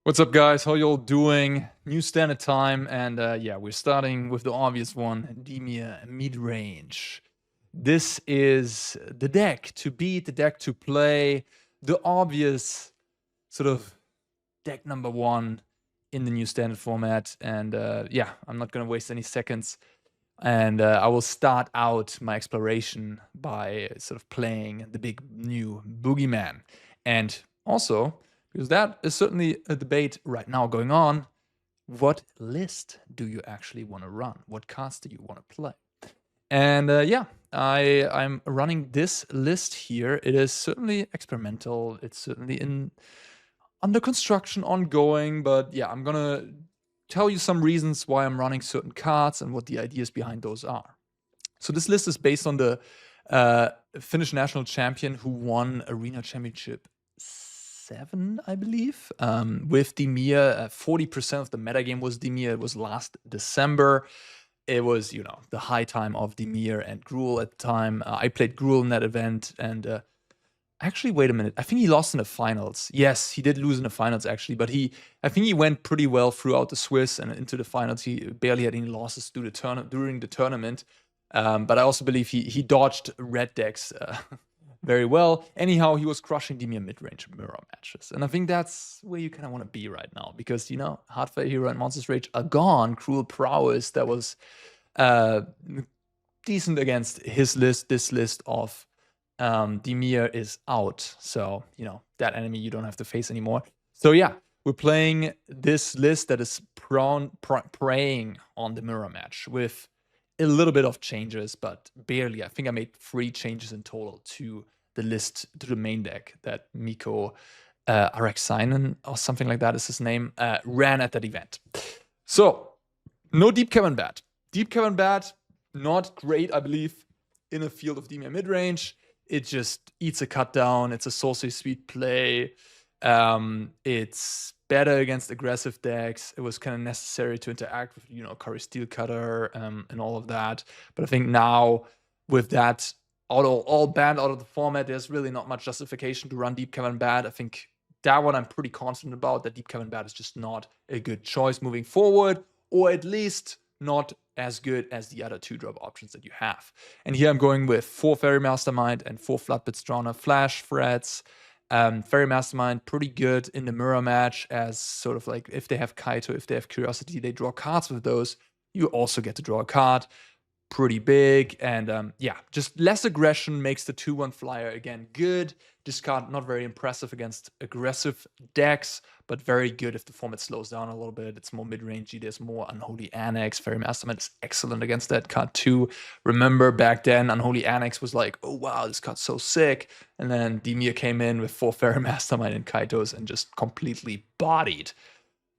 What's up, guys? How y'all doing? New standard time, and yeah, we're starting with the obvious one, Dimir mid-range. This is the deck to beat, the deck to play, the obvious sort of deck number one in the new standard format. And yeah, I'm not going to waste any seconds. And I will start out my exploration by sort of playing the big new boogeyman. And also, because that is certainly a debate right now going on, what list do you actually want to run? What cards do you want to play? And yeah, I'm running this list here. It is certainly experimental. It's certainly under construction, ongoing. But yeah, I'm gonna tell you some reasons why I'm running certain cards and what the ideas behind those are. So this list is based on the Finnish national champion who won Arena Championship 7, I believe, with Dimir. 40% of the metagame was Dimir. It was last December. It was, you know, the high time of Dimir and Gruul at the time. I played Gruul in that event, and actually, wait a minute. I think he lost in the finals. Yes, he did lose in the finals, actually, but I think he went pretty well throughout the Swiss and into the finals. He barely had any losses during the tournament. But I also believe he dodged red decks very well. Anyhow, he was crushing Dimir mid-range mirror matches. And I think that's where you kind of want to be right now. Because, you know, Hardfire Hero and Monsters Rage are gone. Cruel Prowess, that was decent against his list. This list of Dimir is out. So, you know, that enemy you don't have to face anymore. So, yeah, we're playing this list that is preying on the mirror match with a little bit of changes, but barely. I think I made 3 changes in total to the list, to the main deck that Mikko Araxinen, or something like that is his name, ran at that event. So, no Deep Cavern Bat. Deep Cavern Bat, not great, I believe, in a field of Dimir midrange. It just eats a cut down. It's a sorcery speed play. It's better against aggressive decks. It was kind of necessary to interact with, you know, Curry Steelcutter and all of that. But I think now with that all banned out of the format, there's really not much justification to run Deep Cavern Bat. I think that one I'm pretty confident about, that Deep Cavern Bat is just not a good choice moving forward, or at least not as good as the other 2-drop options that you have. And here I'm going with 4 Faerie Mastermind and 4 Floodpits Drowner Flash Threads. Faerie Mastermind, pretty good in the mirror match, as sort of like if they have Kaito, if they have Curiosity, they draw cards with those. You also get to draw a card. Pretty big. And yeah, just less aggression makes the 2/1 flyer again good. This card not very impressive against aggressive decks, but very good if the format slows down a little bit. It's more mid-rangey. There's more Unholy Annex. Faerie Mastermind is excellent against that card too. Remember back then, Unholy Annex was like, oh wow, this card's so sick. And then Dimir came in with 4 Faerie Mastermind and Kaitos and just completely bodied.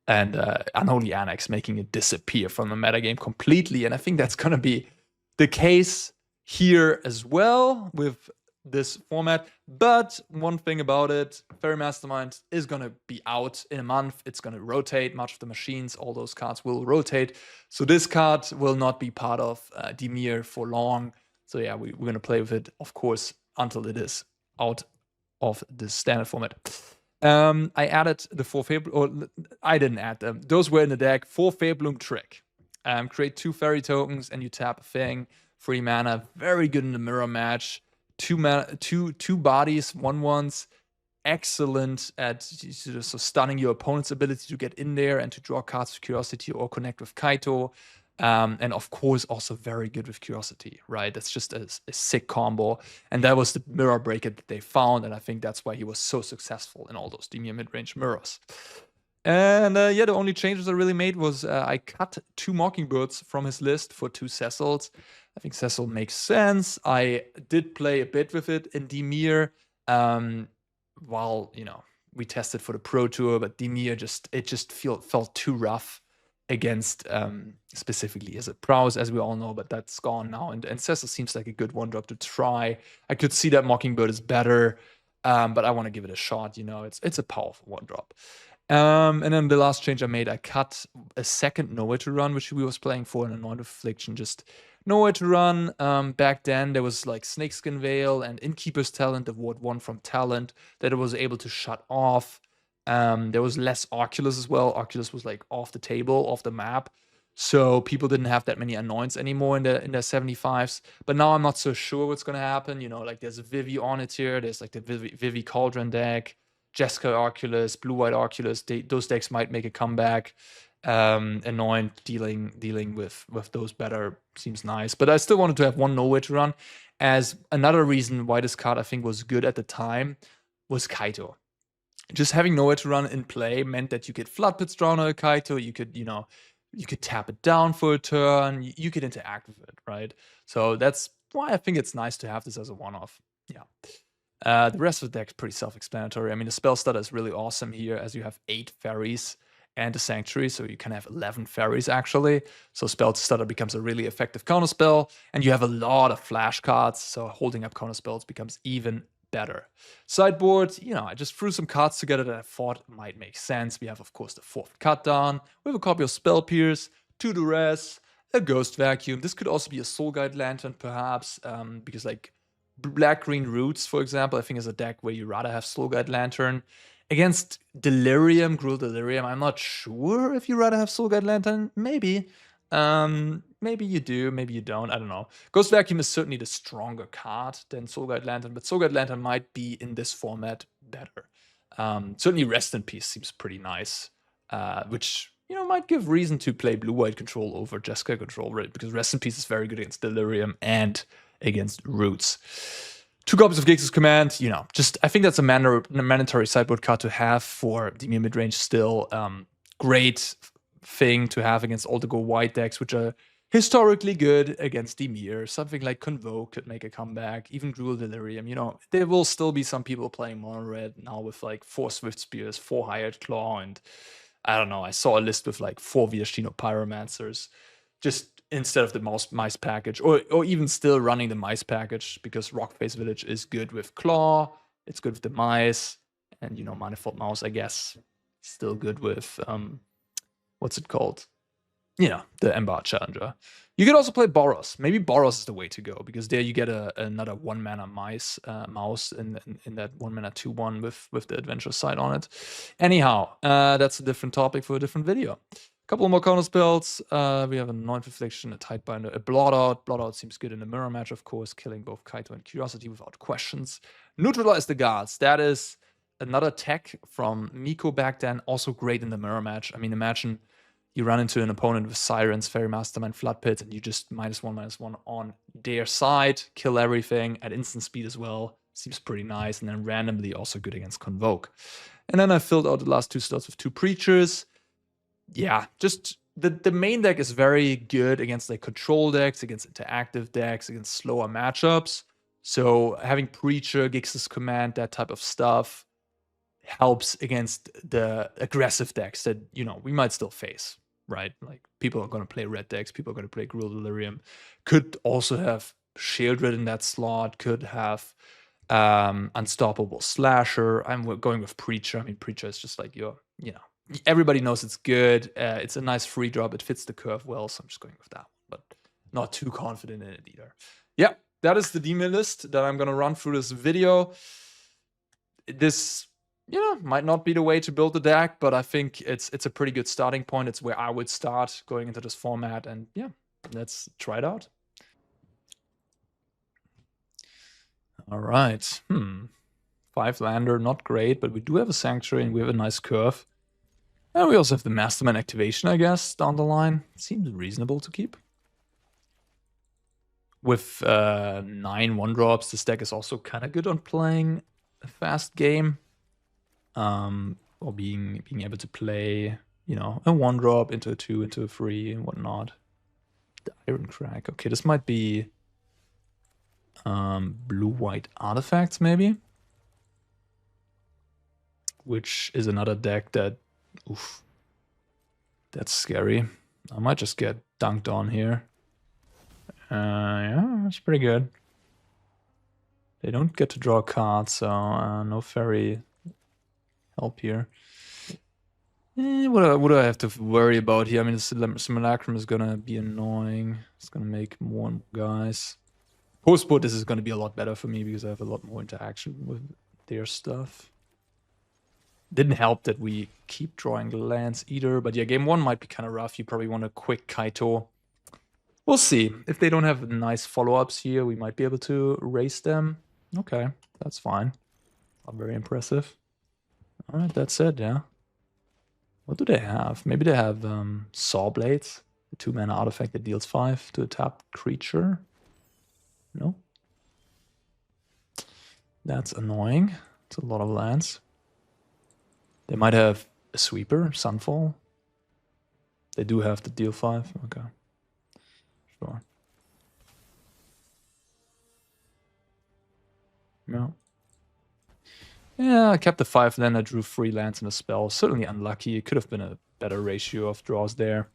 And Unholy Annex making it disappear from the metagame completely. And I think that's going to be the case here as well with this format. But one thing about it, Faerie Mastermind is going to be out in a month. It's going to rotate. Much of the machines, all those cards will rotate. So this card will not be part of Dimir for long. So yeah, we're going to play with it, of course, until it is out of the standard format. I added the 4 Faebloom, or I didn't add them. Those were in the deck. 4 Faebloom Trick. Create 2 fairy tokens and you tap a thing. 3 mana, very good in the mirror match. 2 bodies, 1/1s, excellent at so stunning your opponent's ability to get in there and to draw cards with Curiosity or connect with Kaito. And of course, also very good with Curiosity, right? That's just a sick combo. And that was the mirror breaker that they found. And I think that's why he was so successful in all those Dimir mid-range mirrors. And yeah, the only changes I really made was I cut 2 Mockingbirds from his list for 2 Cecils. I think Cecil makes sense. I did play a bit with it in Dimir while, you know, we tested for the Pro Tour, but Dimir just felt too rough against specifically as a Prowess, as we all know, but that's gone now. And Cecil seems like a good 1-drop to try. I could see that Mockingbird is better, but I want to give it a shot, you know. It's a powerful 1-drop. And then the last change I made, I cut a second Nowhere to Run, which we was playing for an Anoint Affliction, just Nowhere to Run. Back then, there was like Snakeskin Veil and Innkeeper's Talent, the Ward 1 from Talent, that it was able to shut off There was less Oculus as well. Oculus was like off the table, off the map. So people didn't have that many Anoints anymore in their 75s. But now I'm not so sure what's going to happen. You know, like there's a Vivi on it here. There's like the Vivi Cauldron deck, Jessica Oculus, Blue-White Oculus. Those decks might make a comeback. Anoint dealing with those better seems nice. But I still wanted to have one Nowhere to run. As another reason why this card I think was good at the time was Kaito. Just having Nowhere to run in play meant that you could Floodpits Drowner Kaito, you could, you could tap it down for a turn, you could interact with it, right? So that's why I think it's nice to have this as a one-off. Yeah. The rest of the deck is pretty self-explanatory. I mean, the Spell Stutter is really awesome here, as you have 8 fairies and a Sanctuary, so you can have 11 fairies, actually. So Spell Stutter becomes a really effective counterspell, and you have a lot of flash cards, so holding up counterspells becomes even better. Sideboard, I just threw some cards together that I thought might make sense. We have, of course, the 4th Cut Down. We have a copy of Spell Pierce, 2 Duress, a Ghost Vacuum. This could also be a Soul Guide Lantern, perhaps, because, like, Black-Green Roots, for example, I think is a deck where you rather have Soul Guide Lantern. Against Delirium, Gruel Delirium, I'm not sure if you rather have Soul Guide Lantern. Maybe. Maybe you do, maybe you don't, I don't know. Ghost Vacuum is certainly the stronger card than Soul Guide Lantern, but Soul Guide Lantern might be in this format better. Certainly Rest in Peace seems pretty nice, which, might give reason to play Blue-White Control over Jessica Control, right? Because Rest in Peace is very good against Delirium and against Roots. 2 copies of Gix's Command, I think that's a mandatory sideboard card to have for Dimir midrange still. Great thing to have against all the go-white decks, which are historically good against Dimir. Something like Convoke could make a comeback, even Gruel Delirium. There will still be some people playing mono red now with like 4 Swift Spears, 4 Hired Claw, and I don't know, I saw a list with like 4 Viashino Pyromancers, just instead of the mice package, or even still running the mice package, because Rockface Village is good with Claw, it's good with the mice, and Manifold Mouse, I guess, still good with what's it called? The Ember Challenger. You could also play Boros. Maybe Boros is the way to go, because there you get another 1-mana mouse in that 1-mana 2/1 with the adventure side on it. Anyhow, that's a different topic for a different video. Couple more counter spells. We have an Anoint, Affliction, a Tidebinder, a Blot Out. Blot Out seems good in the mirror match, of course, killing both Kaito and Curiosity without questions. Neutralize the Guards. That is another tech from Miko back then, also great in the mirror match. I mean, imagine you run into an opponent with Sirens, Faerie Mastermind, Floodpits, and you just -1/-1 on their side, kill everything at instant speed as well. Seems pretty nice, and then randomly also good against Convoke. And then I filled out the last 2 slots with 2 Preachers. Yeah, just the main deck is very good against like control decks, against interactive decks, against slower matchups. So having Preacher, Gix's Command, that type of stuff helps against the aggressive decks that, we might still face, right? Like, people are going to play red decks, people are going to play Gruel Delirium. Could also have Shieldred in that slot, could have Unstoppable Slasher. I'm going with Preacher. I mean, Preacher is just like everybody knows it's good. It's a nice free drop. It fits the curve well, so I'm just going with that one, but not too confident in it either. Yeah, that is the Dimir list that I'm going to run through this video. This, might not be the way to build the deck, but I think it's a pretty good starting point. It's where I would start going into this format, and yeah, let's try it out. All right. 5-lander, not great, but we do have a Sanctuary and we have a nice curve. And we also have the Mastermind activation, I guess, down the line. Seems reasonable to keep. With 9 1-drops, this deck is also kind of good on playing a fast game. Or being able to play, a 1-drop into a 2, into a 3, and whatnot. The Iron Crack. Okay, this might be blue-white artifacts, maybe. Which is another deck that, oof, that's scary. I might just get dunked on here. Yeah, that's pretty good. They don't get to draw a card, so no fairy help here. What do I have to worry about here? I mean, the Simulacrum is gonna be annoying. It's gonna make more and more guys. Postboard, this is gonna be a lot better for me because I have a lot more interaction with their stuff. Didn't help that we keep drawing lands either. But yeah, game 1 might be kind of rough. You probably want a quick Kaito. We'll see. If they don't have nice follow-ups here, we might be able to race them. Okay, that's fine. Not very impressive. All right, that's it, yeah. What do they have? Maybe they have Saw Blades, the 2-mana artifact that deals 5 to a tapped creature. No? That's annoying. It's a lot of lands. They might have a Sweeper, Sunfall. They do have the deal 5. Okay. Sure. No. Yeah, I kept the 5 land. I drew 3 lands and a spell. Certainly unlucky. It could have been a better ratio of draws there.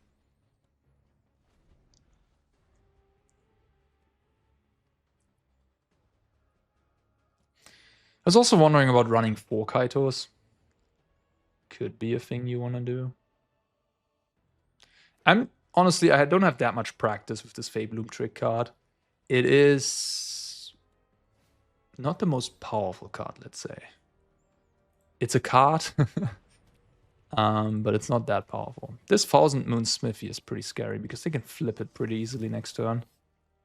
I was also wondering about running 4 Kaitos. Could be a thing you want to do. Honestly, I don't have that much practice with this Faebloom Trick card. It is not the most powerful card, let's say. It's a card, but it's not that powerful. This Thousand Moon Smithy is pretty scary because they can flip it pretty easily next turn,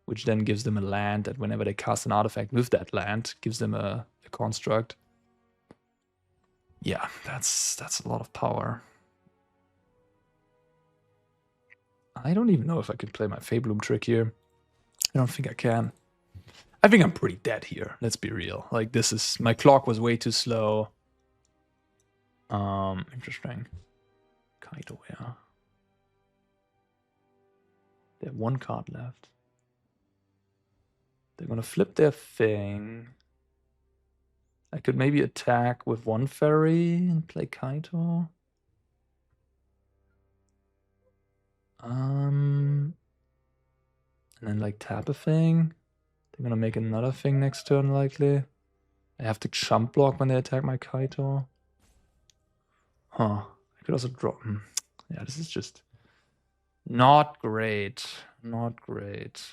which then gives them a land that whenever they cast an artifact with that land, gives them a construct. Yeah, that's a lot of power. I don't even know if I can play my Faebloom Trick here. I don't think I can. I think I'm pretty dead here. Let's be real. Like, this is... My clock was way too slow. Interesting. Kaito, yeah. They have 1 card left. They're gonna flip their thing. I could maybe attack with 1 fairy and play Kaito. And then like tap a thing. They're gonna make another thing next turn likely. I have to chump block when they attack my Kaito. Huh. I could also drop. Yeah, this is just not great. Not great.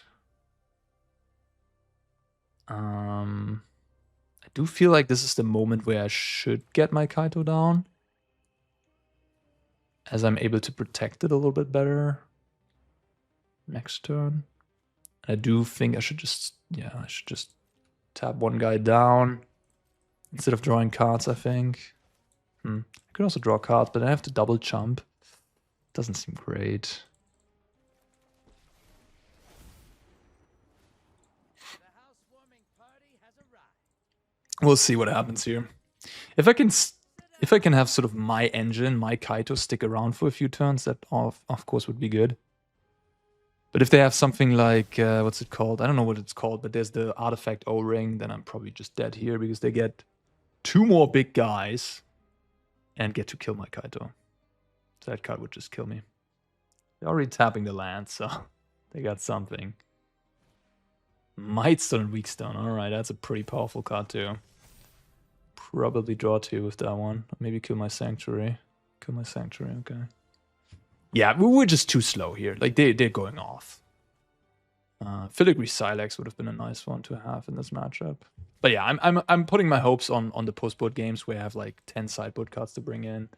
I do feel like this is the moment where I should get my Kaito down, as I'm able to protect it a little bit better next turn. I do think I should just, I should just tap 1 guy down instead of drawing cards, I think. I could also draw cards, but I have to double jump. Doesn't seem great. We'll see what happens here. If I can have sort of my engine, my Kaito stick around for a few turns, that of course would be good. But if they have something like, what's it called? I don't know what it's called, but there's the artifact O-Ring, then I'm probably just dead here because they get 2 more big guys and get to kill my Kaito. So that card would just kill me. They're already tapping the land, so they got something. Mightstone and Weakstone. Alright, that's a pretty powerful card too. Probably draw 2 with that one. Maybe kill my Sanctuary. Kill my Sanctuary, okay. Yeah, we're just too slow here. Like, they're going off. Filigree Silex would have been a nice one to have in this matchup. But yeah, I'm putting my hopes on the post-board games where I have like 10 sideboard cards to bring in.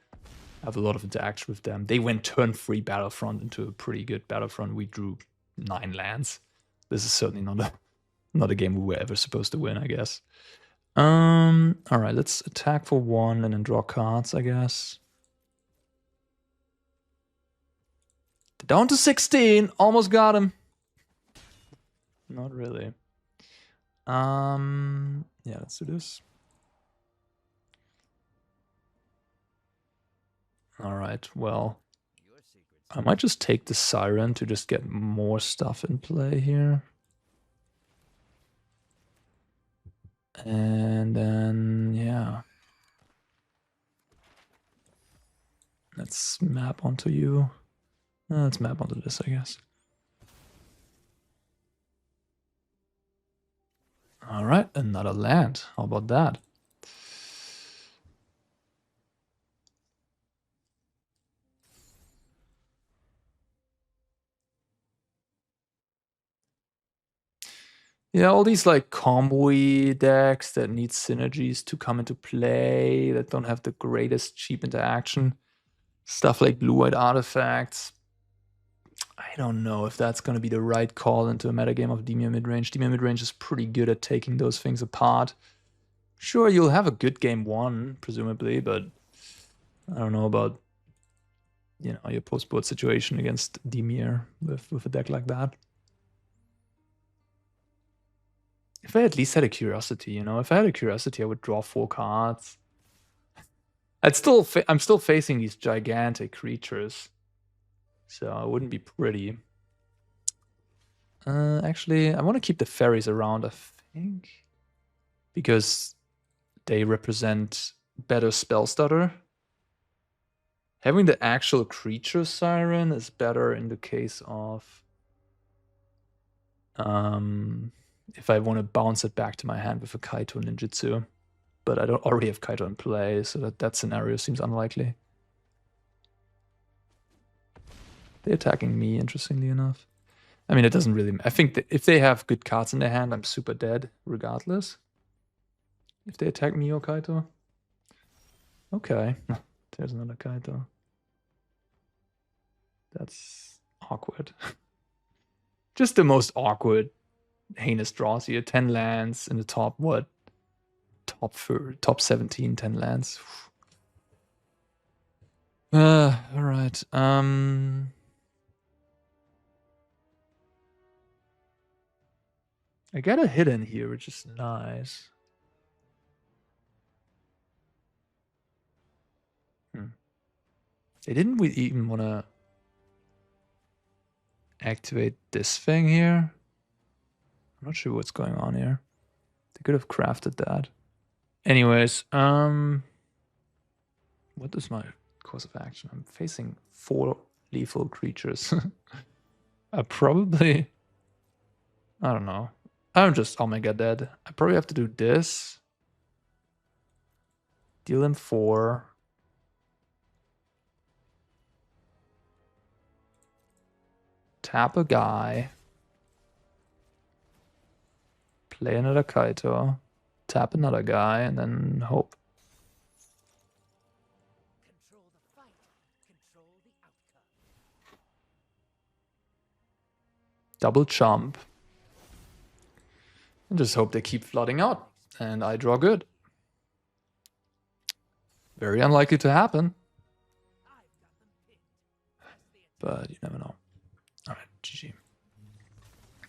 I have a lot of interaction with them. They went turn 3 Battlefront into a pretty good Battlefront. We drew 9 lands. This is certainly not a game we were ever supposed to win, I guess. Alright, let's attack for 1 and then draw cards, I guess. Down to 16. Almost got him. Not really. Yeah, let's do this. Alright, well, I might just take the Siren to just get more stuff in play here. And then, yeah. Let's map onto you. Let's map onto this, I guess. Alright, another land. How about that? Yeah, all these like combo-y decks that need synergies to come into play, that don't have the greatest cheap interaction. Stuff like blue-white artifacts. I don't know if that's going to be the right call into a metagame of Dimir midrange. Dimir midrange is pretty good at taking those things apart. Sure, you'll have a good game one, presumably, but I don't know about, you know, your post-board situation against Dimir with a deck like that. If I at least had a curiosity, you know, if I had a curiosity, I would draw 4 cards. I'm still facing these gigantic creatures, so it wouldn't be pretty. Actually, I want to keep the fairies around, I think, because they represent better Spell Stutter. Having the actual creature Siren is better in the case of if I want to bounce it back to my hand with a Kaito ninjutsu. But I don't already have Kaito in play, so that scenario seems unlikely. They're attacking me, interestingly enough. I mean, it doesn't really matter. I think that if they have good cards in their hand, I'm super dead regardless. If they attack me or Kaito. Okay. There's another Kaito. That's awkward. Just the most awkward, heinous draws here. 10 lands in the top, what? Top 17, 10 lands. Alright. I got a hit in here, which is nice. They didn't even want to activate this thing here. I'm not sure what's going on here. They could have crafted that. Anyways, what is my course of action? I'm facing 4 lethal creatures. I probably... I don't know. I'm just Omega dead. I probably have to do this. Deal him 4. Tap a guy. Play another Kaito. Tap another guy, and then hope. Control the fight. Control the outcome. Double jump. And just hope they keep flooding out. And I draw good. Very unlikely to happen. But you never know. Alright, GG.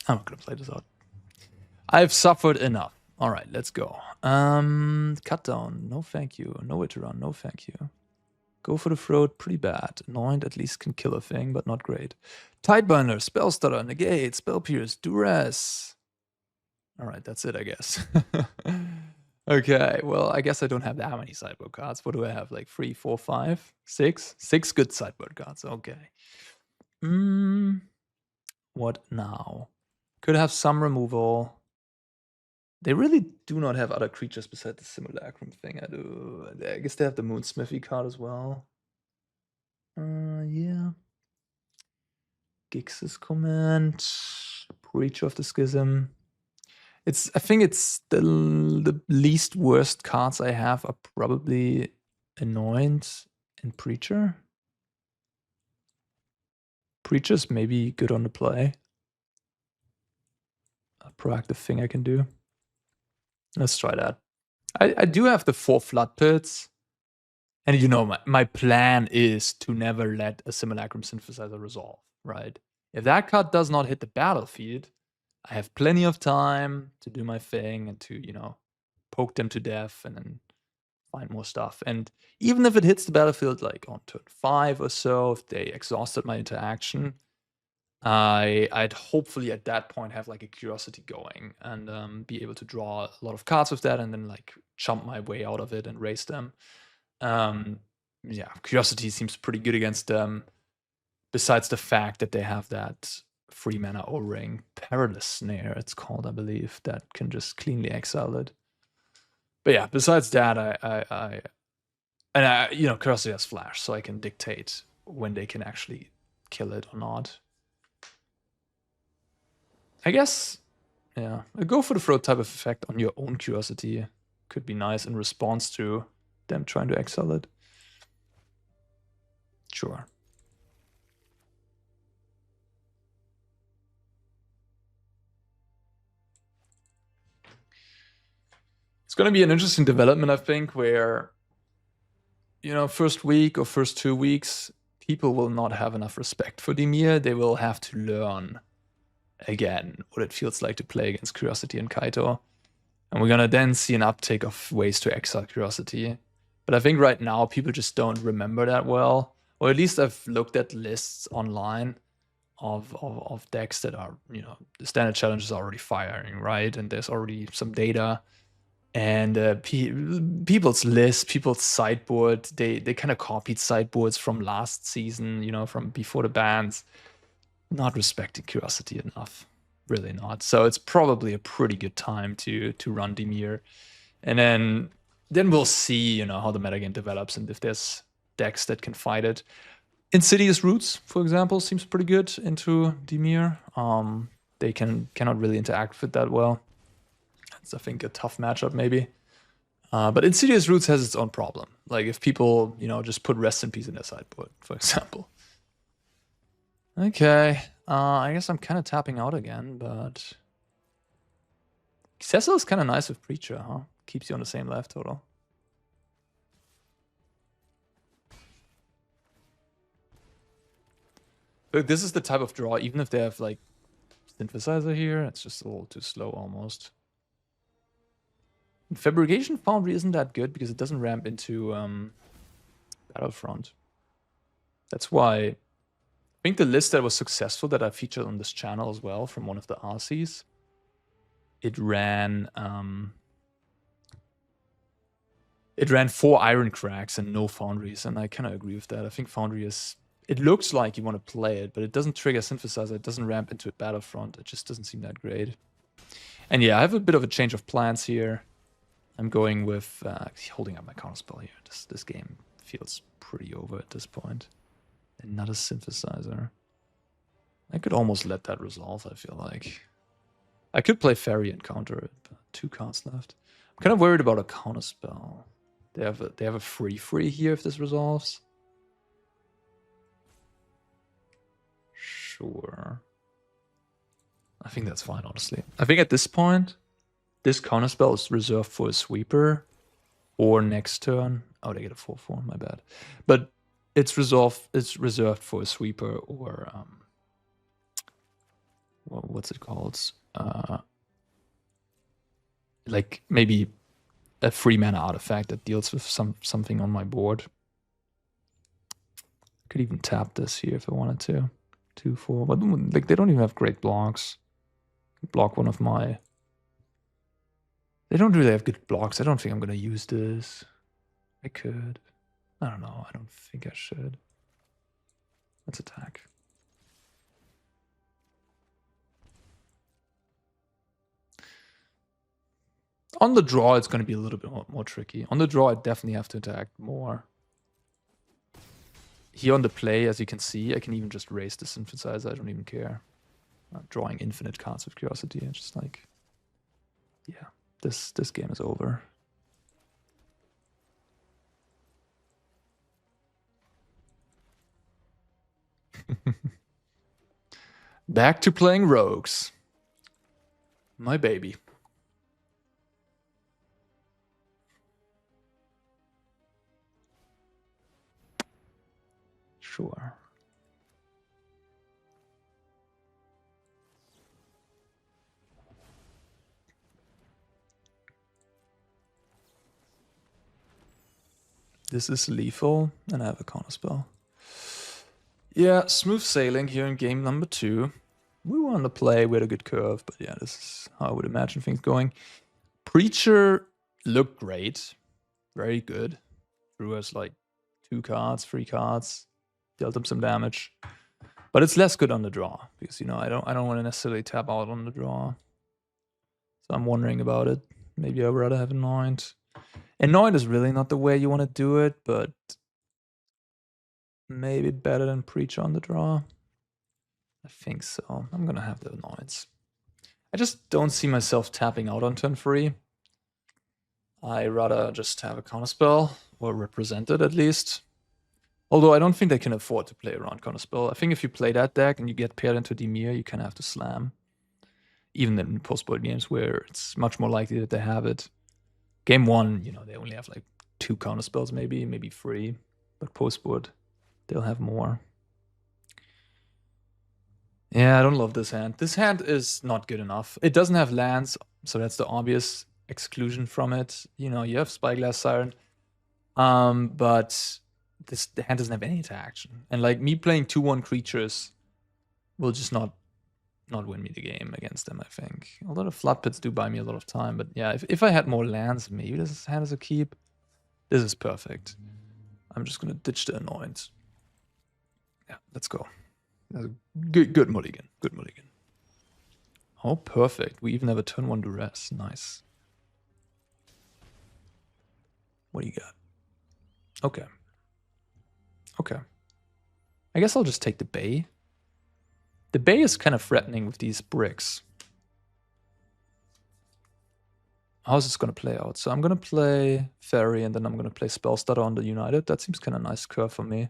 I'm not gonna play this out. I've suffered enough. Alright, let's go. Cut down. No thank you. No way to run. No thank you. Go for the throat. Pretty bad. Anoint at least can kill a thing, but not great. Tidebinder, Spell Stutter, Negate, Spell Pierce, Duress. Alright, that's it, I guess. Okay, well, I guess I don't have that many sideboard cards. What do I have? Like 3, 4, 5, 6? 6 good sideboard cards. Okay. What now? Could have some removal. They really do not have other creatures besides the Simulacrum thing. I guess they have the Moonsmithy card as well. Yeah. Gix's Command. Breach of the Schism. I think it's the least worst cards I have are probably Anoint and Preacher. Preacher's maybe good on the play. A proactive thing I can do. Let's try that. I do have the 4 Floodpits. And you know, my plan is to never let a Simulacrum Synthesizer resolve, right? If that card does not hit the battlefield, I have plenty of time to do my thing and to, you know, poke them to death and then find more stuff. And even if it hits the battlefield like on turn 5 or so, if they exhausted my interaction, I'd hopefully at that point have like a curiosity going and be able to draw a lot of cards with that and then like jump my way out of it and race them. Yeah, curiosity seems pretty good against them. Besides the fact that they have that 3 mana O-ring, Perilous Snare, it's called, I believe, that can just cleanly exile it. But yeah, besides that, I you know, Curiosity has Flash, so I can dictate when they can actually kill it or not. I guess, Yeah, a go for the throat type of effect on your own Curiosity could be nice in response to them trying to exile it. Sure. It's going to be an interesting development, I think, where, you know, first week or first 2 weeks, people will not have enough respect for Dimir. They will have to learn again what it feels like to play against Curiosity and Kaito. And we're going to then see an uptake of ways to exile Curiosity. But I think right now people just don't remember that well. Or at least I've looked at lists online of decks that are, you know, the standard challenge is already firing, right? And there's already some data. And people's lists, people's sideboard, they kind of copied sideboards from last season, you know, from before the bans. Not respecting Curiosity enough. Really not. So it's probably a pretty good time to run Dimir. And then we'll see, you know, how the metagame develops and if there's decks that can fight it. Insidious Roots, for example, seems pretty good into Dimir. They cannot really interact with that well. It's, I think, a tough matchup maybe. But Insidious Roots has its own problem. Like if people, you know, just put Rest in Peace in their sideboard, for example. Okay, I guess I'm kind of tapping out again, but Cecil is kind of nice with Preacher, huh? Keeps you on the same life total. Look, this is the type of draw, even if they have like Synthesizer here, it's just a little too slow almost. And Fabrication Foundry isn't that good because it doesn't ramp into Battlefront. That's why I think the list that was successful that I featured on this channel as well from one of the RCs, it ran 4 Iron Cracks and no Foundries, and I kind of agree with that. I think Foundry is, it looks like you want to play it, but it doesn't trigger Synthesizer, it doesn't ramp into a Battlefront, it just doesn't seem that great. And yeah, I have a bit of a change of plans here. I'm going with holding up my counterspell here. This game feels pretty over at this point. Another Synthesizer. I could almost let that resolve, I feel like. I could play Faerie and counter it, but 2 cards left. I'm kind of worried about a counterspell. They have a free here if this resolves. Sure. I think that's fine, honestly. I think at this point, this counterspell is reserved for a sweeper or next turn. Oh, they get a 4/4, my bad. But it's reserved for a sweeper or what's it called? Like maybe a 3-mana artifact that deals with something on my board. Could even tap this here if I wanted to. 2/4. But like they don't even have great blocks. Block one of my. They don't really have good blocks. I don't think I'm gonna use this. I could. I don't know. I don't think I should. Let's attack. On the draw, it's going to be a little bit more tricky. On the draw, I definitely have to attack more. Here on the play, as you can see, I can even just raise the Synthesizer. I don't even care. I'm drawing infinite cards with Curiosity. It's just like, yeah, this game is over. Back to playing rogues. My baby. Sure. This is lethal, and I have a counterspell. Yeah, smooth sailing here in game number 2. We want to play with a good curve, but yeah, this is how I would imagine things going. Preacher looked great. Very good. Drew us like 2 cards, 3 cards. Dealt him some damage. But it's less good on the draw. Because, you know, I don't want to necessarily tap out on the draw. So I'm wondering about it. Maybe I'd rather have Anoint. Anoint is really not the way you want to do it, but maybe better than Preacher on the draw. I think so. I'm gonna have the Anoints. I just don't see myself tapping out on turn 3. I rather just have a counterspell, or represent it at least. Although I don't think they can afford to play around counterspell. I think if you play that deck and you get paired into Dimir, you kind of have to slam. Even in post-board games where it's much more likely that they have it. Game 1, you know, they only have like 2 counterspells maybe 3. But post-board, they'll have more. Yeah, I don't love this hand. This hand is not good enough. It doesn't have lands, so that's the obvious exclusion from it. You know, you have Spyglass Siren, but the hand doesn't have any interaction. And like me playing 2/1 creatures will just not win me the game against them, I think. Although the Floodpits do buy me a lot of time, but yeah, if I had more lands, maybe this hand is a keep. This is perfect. I'm just gonna ditch the Anoint. Yeah, let's go. Good mulligan. Good mulligan. Oh, perfect. We even have a turn 1 Duress. Nice. What do you got? Okay. Okay. I guess I'll just take the Bay. The Bay is kind of threatening with these bricks. How's this going to play out? So I'm going to play Faerie, and then I'm going to play Spell Stutter on the United. That seems kind of nice curve for me.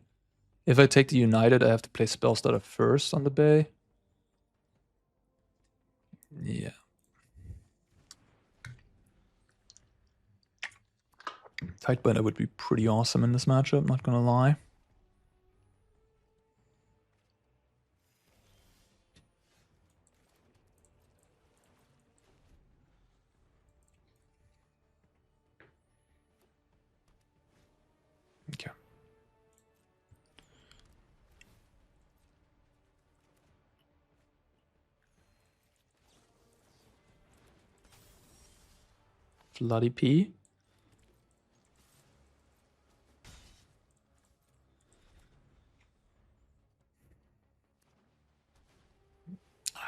If I take the United, I have to play Spell Stutter first on the Bay. Yeah. Tidebinder would be pretty awesome in this matchup, not gonna lie. Okay. Bloody P.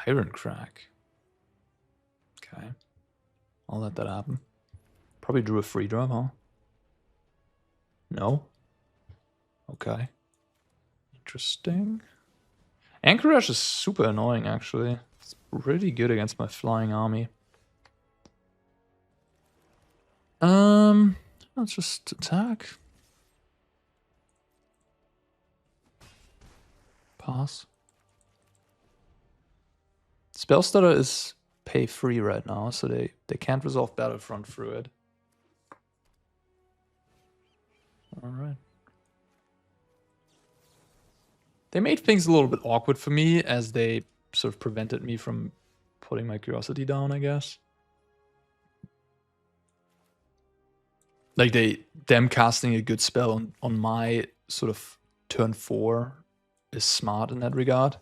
Iron Crack. Okay. I'll let that happen. Probably drew a free draw, huh? No? Okay. Interesting. Anchorage is super annoying, actually. It's pretty good against my flying army. Let's just attack. Pass. Spell Stutter is pay free right now, so they can't resolve Battlefront through it. Alright. They made things a little bit awkward for me as they sort of prevented me from putting my curiosity down, I guess. Like them casting a good spell on my sort of turn 4 is smart in that regard.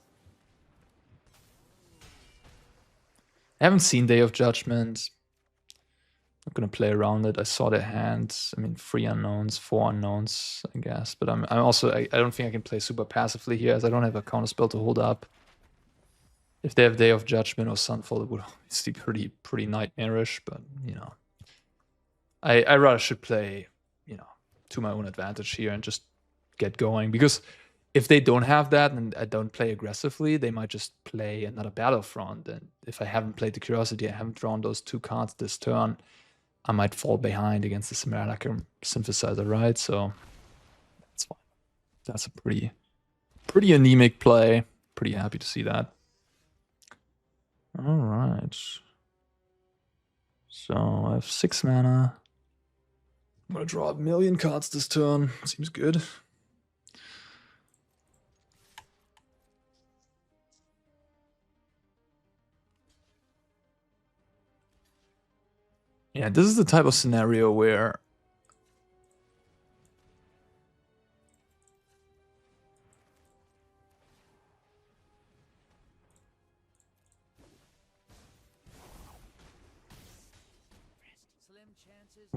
I haven't seen Day of Judgment. I'm gonna play around it. I saw their hands. I mean, 3 unknowns, 4 unknowns, I guess. But I'm also I don't think I can play super passively here, as I don't have a counterspell to hold up. If they have Day of Judgment or Sunfall, it would obviously be pretty nightmarish. But you know, I rather should play, you know, to my own advantage here and just get going, because if they don't have that and I don't play aggressively, they might just play another Battlefront. And if I haven't played the Curiosity, I haven't drawn those 2 cards this turn, I might fall behind against the Simulacrum Synthesizer, right? So that's fine. That's a pretty anemic play. Pretty happy to see that. All right. So I have 6 mana. I'm gonna draw 1,000,000 cards this turn. Seems good. Yeah, this is the type of scenario where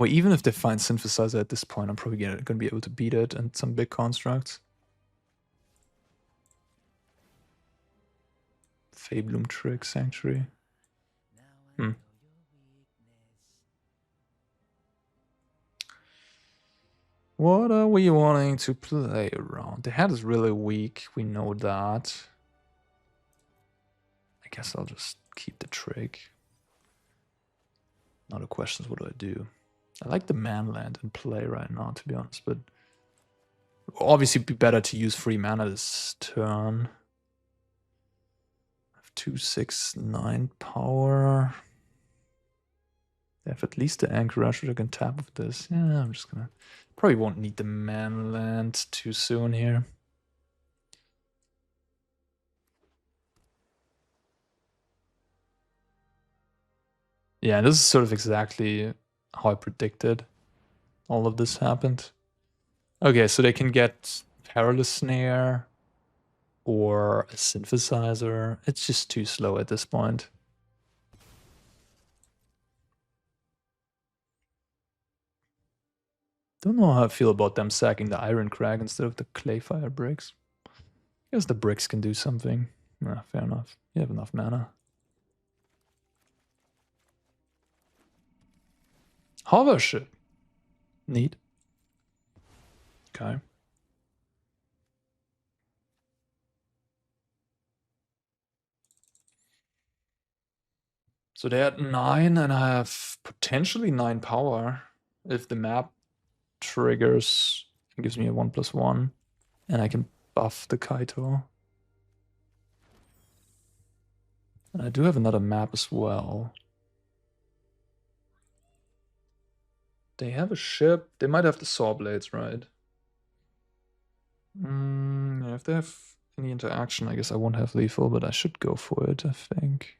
even if they find Synthesizer at this point, I'm probably gonna be able to beat it and some big constructs. Faebloom Trick, Sanctuary. What are we wanting to play around? The hand is really weak, we know that. I guess I'll just keep the trick. Now the question is, what do I do? I like the manland in play right now, to be honest, but obviously it'd be better to use free mana this turn. I have 2, 6, 9 power. They have at least the Anchorage, which I can tap with this. Yeah, I'm just gonna... Probably won't need the manland too soon here. Yeah, this is sort of exactly how I predicted all of this happened. Okay, so they can get Perilous Snare or a Synthesizer. It's just too slow at this point. Don't know how I feel about them sacking the Iron Crag instead of the Clayfire bricks. I guess the bricks can do something. Nah, fair enough. You have enough mana. Hover ship. Neat. Okay. So they're at 9 and I have potentially 9 power if the map triggers and gives me a 1/1 and I can buff the Kaito. And I do have another map as well. They have a ship. They might have the saw blades, right? Yeah, if they have any interaction, I guess I won't have lethal, but I should go for it, I think.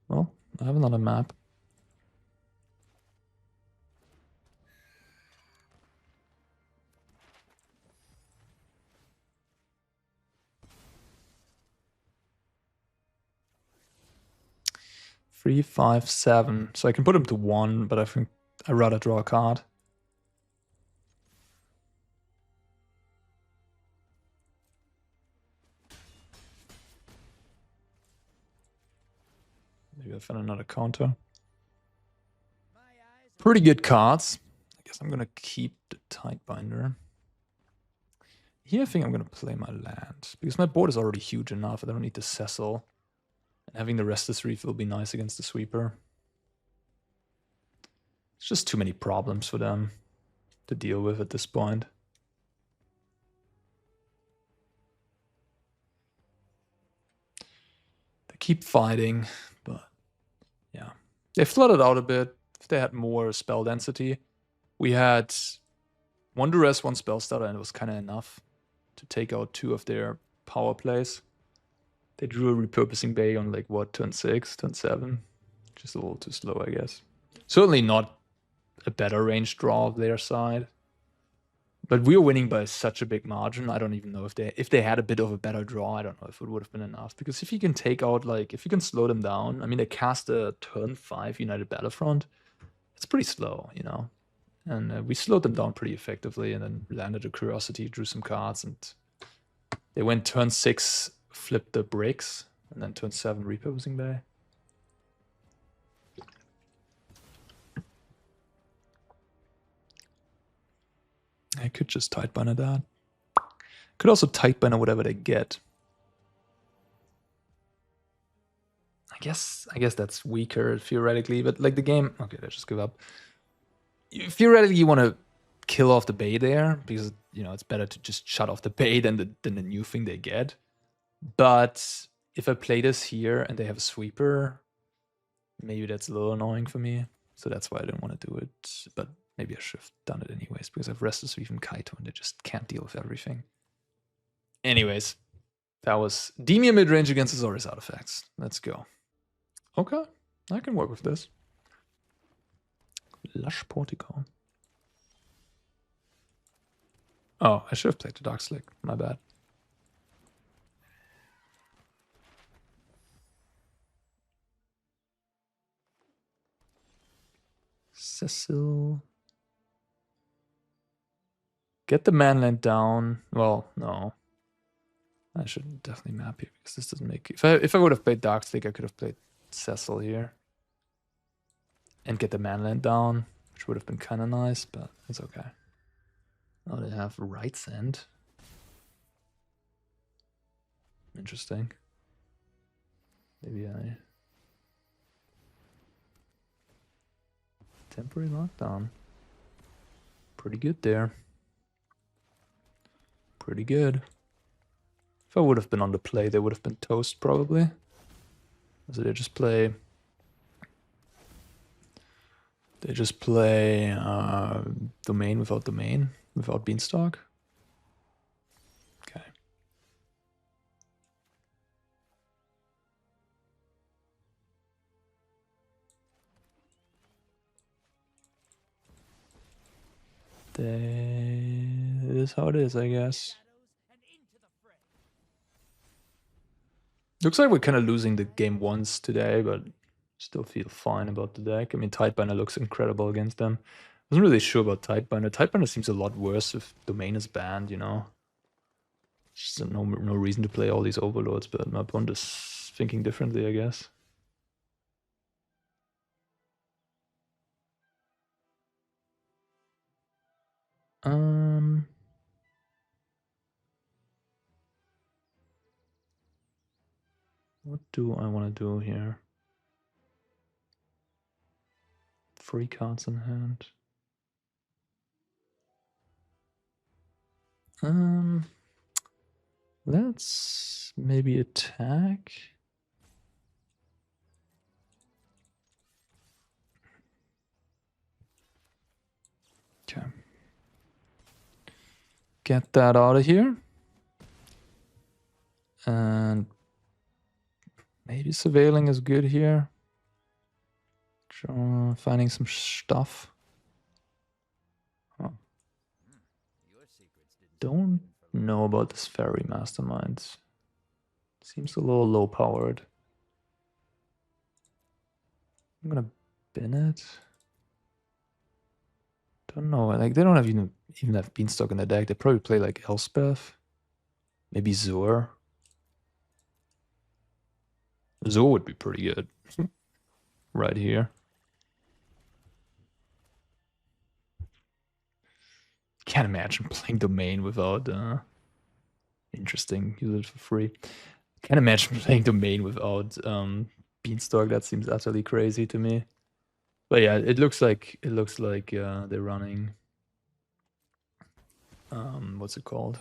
Well, I have another map. Three, 5, 7. So I can put him to 1, but I think I'd rather draw a card. Maybe I find another counter. Pretty good cards. I guess I'm gonna keep the Tidebinder. Here I think I'm gonna play my land, because my board is already huge enough. I don't need the Cecil. And having the Restless Reef will be nice against the Sweeper. It's just too many problems for them to deal with at this point. They keep fighting, but yeah. They flooded out a bit. If they had more spell density. We had 1 Duress, 1 Spell Stutter, and it was kind of enough to take out 2 of their power plays. They drew a Repurposing Bay on like what, turn 6, turn 7? Just a little too slow, I guess. Certainly not a better range draw of their side. But we were winning by such a big margin. I don't even know if they had a bit of a better draw. I don't know if it would have been enough. Because if you can take out, like, if you can slow them down. I mean, they cast a turn 5 United Battlefront. It's pretty slow, you know. And we slowed them down pretty effectively. And then landed a Curiosity, drew some cards. And they went turn 6, flipped the bricks. And then turn 7, Repurposing Bay. I could just Tidebinder that. Could also Tidebinder whatever they get. I guess that's weaker theoretically, but like the game... Okay, let's just give up. Theoretically, you want to kill off the Bay there, because, you know, it's better to just shut off the Bay than the new thing they get. But if I play this here and they have a Sweeper, maybe that's a little annoying for me. So that's why I didn't want to do it. But maybe I should have done it anyways, because I have Restless Reef and Kaito, and they just can't deal with everything. Anyways, that was Dimir midrange against Azorius artifacts. Let's go. Okay, I can work with this. Lush Portico. Oh, I should have played the Darkslick. My bad. Cecil. Get the manland down. Well, no. I should definitely map here, because this doesn't make... If I would have played Darkslick, I could have played Cecil here. And get the manland down, which would have been kind of nice, but it's okay. Oh, they have Right's End. Interesting. Maybe I... Temporary lockdown. Pretty good there. Pretty good. If I would have been on the play, they would have been toast probably. So they just play... They just play Domain, without Beanstalk. Okay. It is how it is, I guess. Looks like we're kind of losing the game once today, but still feel fine about the deck. I mean, Tidebinder looks incredible against them. I wasn't really sure about Tidebinder. Tidebinder seems a lot worse if Domain is banned, you know? Just no reason to play all these Overlords, but my opponent is thinking differently, I guess. What do I want to do here? 3 cards in hand. Let's maybe attack. Okay. Get that out of here. And maybe surveilling is good here. Finding some stuff. Huh. Don't know about this Faerie Mastermind. Seems a little low powered. I'm gonna bin it. Don't know. Like they don't have even have Beanstalk in the deck. They probably play like Elspeth. Maybe Zur. Zur would be pretty good. Right here. Can't imagine playing Domain without interesting. Use it for free. Can't imagine playing Domain without Beanstalk. That seems utterly crazy to me. But yeah, it looks like they're running what's it called?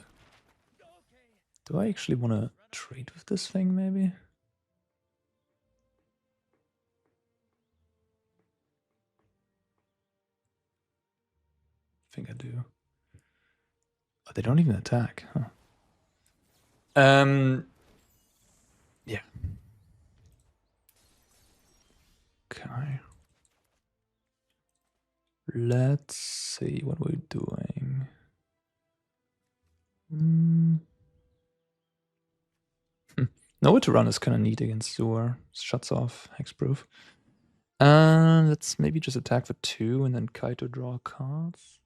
Do I actually want to trade with this thing maybe? I think I do. Oh, they don't even attack, huh? Yeah. Okay. Let's see what we're doing. Nowhere to run is kind of neat against Zur. Shuts off hexproof. Let's maybe just attack for 2 and then Kaito draw cards.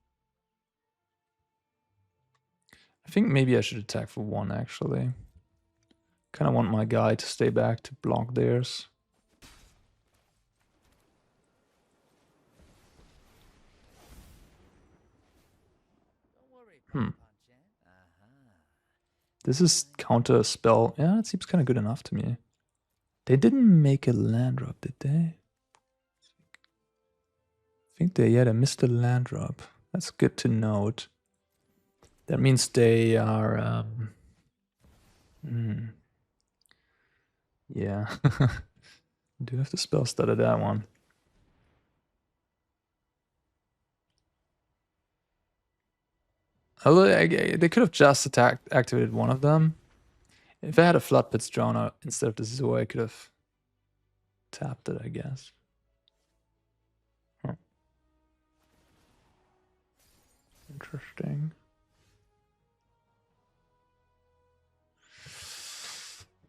I think maybe I should attack for 1 actually. Kind of want my guy to stay back to block theirs. This is counter spell. Yeah, it seems kind of good enough to me. They didn't make a land drop, did they? I think they missed a land drop. That's good to note. That means they are yeah. Do have to spell stutter that one. Although they could have just activated one of them. If I had a Floodpits Drowner instead of the Zoe, I could have tapped it, I guess. Huh. Interesting.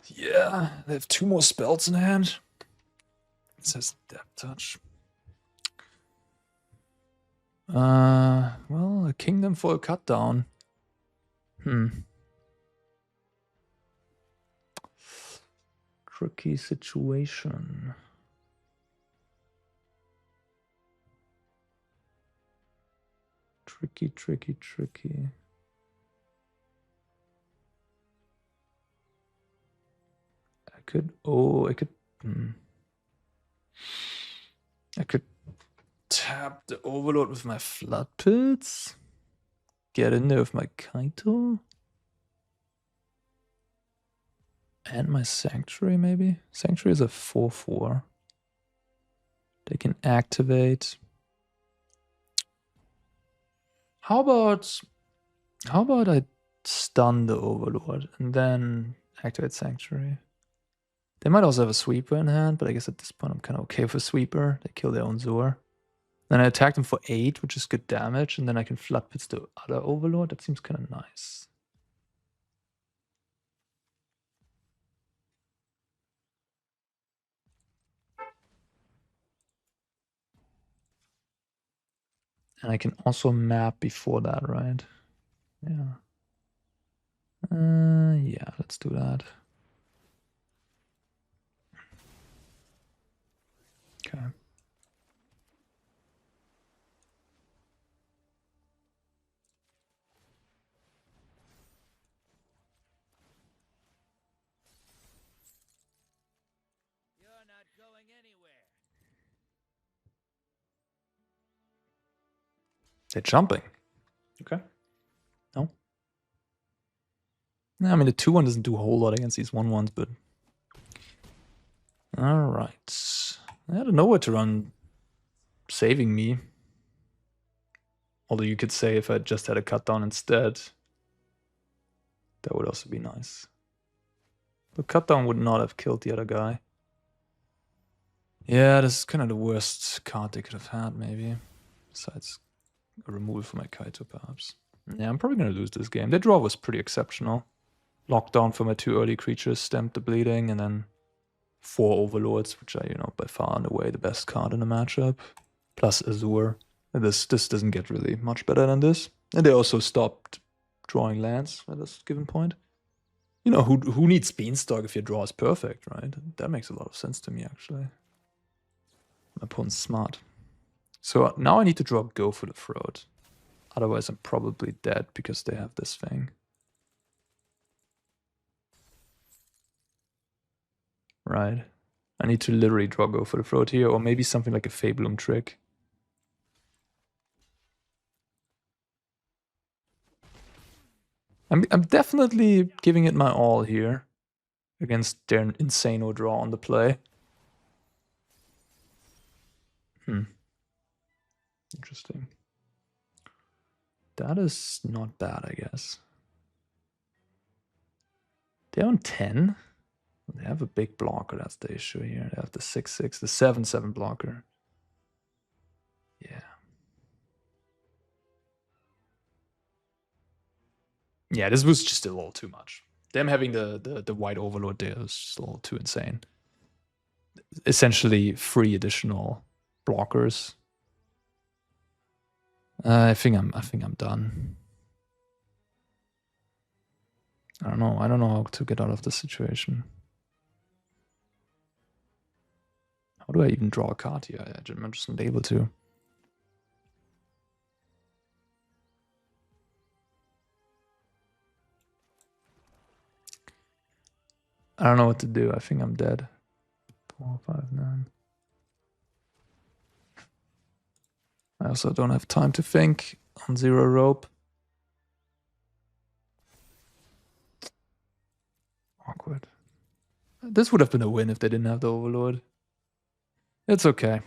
Yeah, they have 2 more spells in hand. It says Depth Touch. Well, a Kingdom for a cut down. Tricky situation. Tricky, tricky, tricky. I could tap the Overlord with my Floodpits. Get in there with my Kaito. And my Sanctuary, maybe? Sanctuary is a 4/4. They can activate. How about I stun the Overlord and then activate Sanctuary? They might also have a Sweeper in hand, but I guess at this point I'm kind of okay with a Sweeper. They kill their own Zur. Then I attack them for 8, which is good damage, and then I can Floodpits the other Overlord. That seems kind of nice. And I can also map before that, right? Yeah. Yeah, let's do that. Okay. You're not going anywhere. They're jumping. Okay. No. I mean, the 2/1 doesn't do a whole lot against these 1/1s, but... Alright. I don't know where to run saving me. Although you could say if I just had a cut down instead, that would also be nice. The cut down would not have killed the other guy. Yeah, this is kind of the worst card they could have had, maybe. Besides a removal for my Kaito, perhaps. Yeah, I'm probably going to lose this game. Their draw was pretty exceptional. Lockdown for my 2 early creatures, Stamp the Bleeding, and then 4 Overlords, which are, you know, by far and away the best card in the matchup. Plus Azure. And this doesn't get really much better than this. And they also stopped drawing lands at this given point. You know, who needs Beanstalk if your draw is perfect, right? That makes a lot of sense to me, actually. My opponent's smart. So now I need to draw Go for the Throat. Otherwise I'm probably dead because they have this thing. Right. I need to literally draw Go for the Throat here, or maybe something like a Faebloom Trick. I'm definitely giving it my all here against their insano draw on the play. Interesting. That is not bad, I guess. They're on 10. They have a big blocker, that's the issue here. They have the 6/6, the 7/7 blocker. Yeah. Yeah, this was just a little too much. Them having the white Overlord there is just a little too insane. Essentially 3 additional blockers. I think I'm done. I don't know how to get out of this situation. How do I even draw a card here? I'm just not able to. I don't know what to do. I think I'm dead. 4, 5, 9. I also don't have time to think on 0 rope. Awkward. This would have been a win if they didn't have the Overlord. It's okay.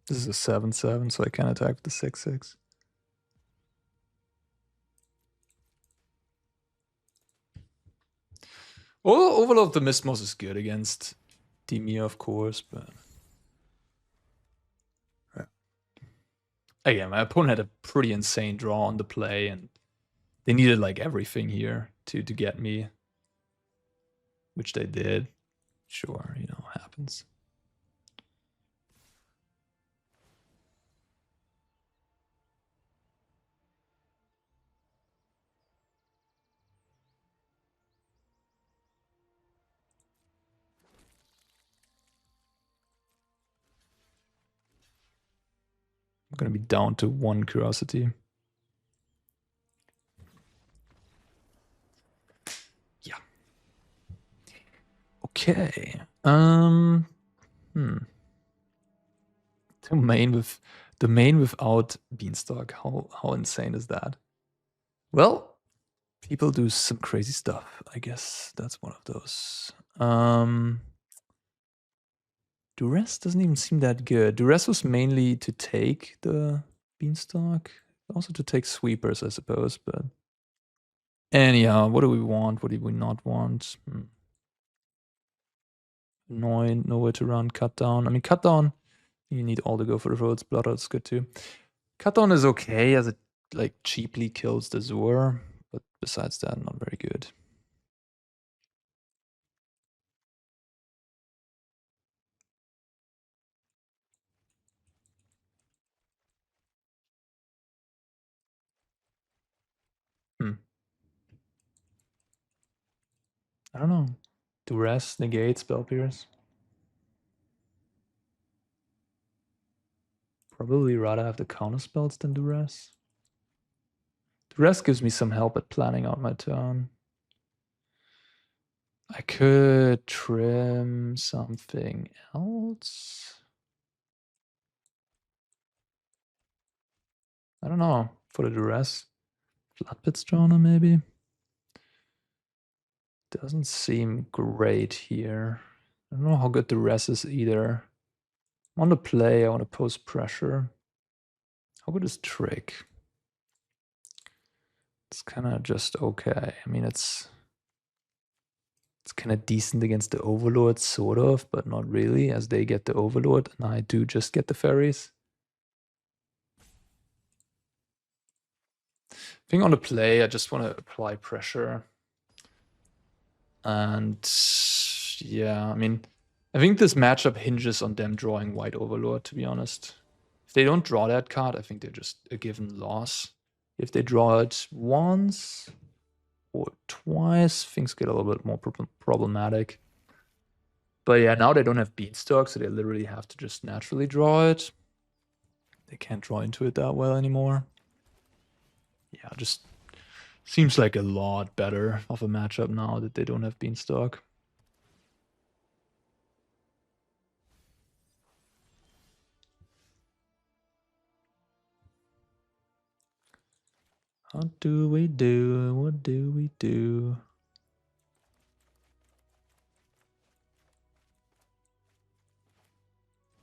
This is a 7/7, so I can attack with the 6/6. Overlord of the Mistmoss is good against Dimir, of course, but... Again, my opponent had a pretty insane draw on the play, and they needed like everything here to get me. which they did. Sure, you know, happens. I'm gonna be down to 1 curiosity. Yeah. Okay. The main without Beanstalk. How insane is that? Well, people do some crazy stuff. I guess that's one of those. Duress doesn't even seem that good. Duress was mainly to take the Beanstalk. Also to take sweepers, I suppose, but anyhow, what do we want? What do we not want? Anoint, nowhere to run, cut down. I mean, cut down, you need all to go for the roads. Blot Out's good too. Cut down is okay as it like cheaply kills the Zur, but besides that, not very good. I don't know. Duress, Negate, Spell Pierce. Probably rather have the counter spells than Duress. Duress gives me some help at planning out my turn. I could trim something else. I don't know. For the Duress. Floodpits Drowner, maybe? Doesn't seem great here. I don't know how good Duress is either. I want to play, I want to post pressure. How good is Trick? It's kind of just okay. I mean, it's kind of decent against the Overlord, sort of, but not really, as they get the Overlord, and I do just get the fairies. I think on the play, I just want to apply pressure. And yeah, I mean, I think this matchup hinges on them drawing White Overlord, to be honest. If they don't draw that card, I think they're just a given loss. If they draw it once or twice, things get a little bit more problematic. But yeah, now they don't have Beanstalk, so they literally have to just naturally draw it. They can't draw into it that well anymore. Yeah, just seems like a lot better of a matchup now that they don't have Beanstalk. What do we do? What do we do?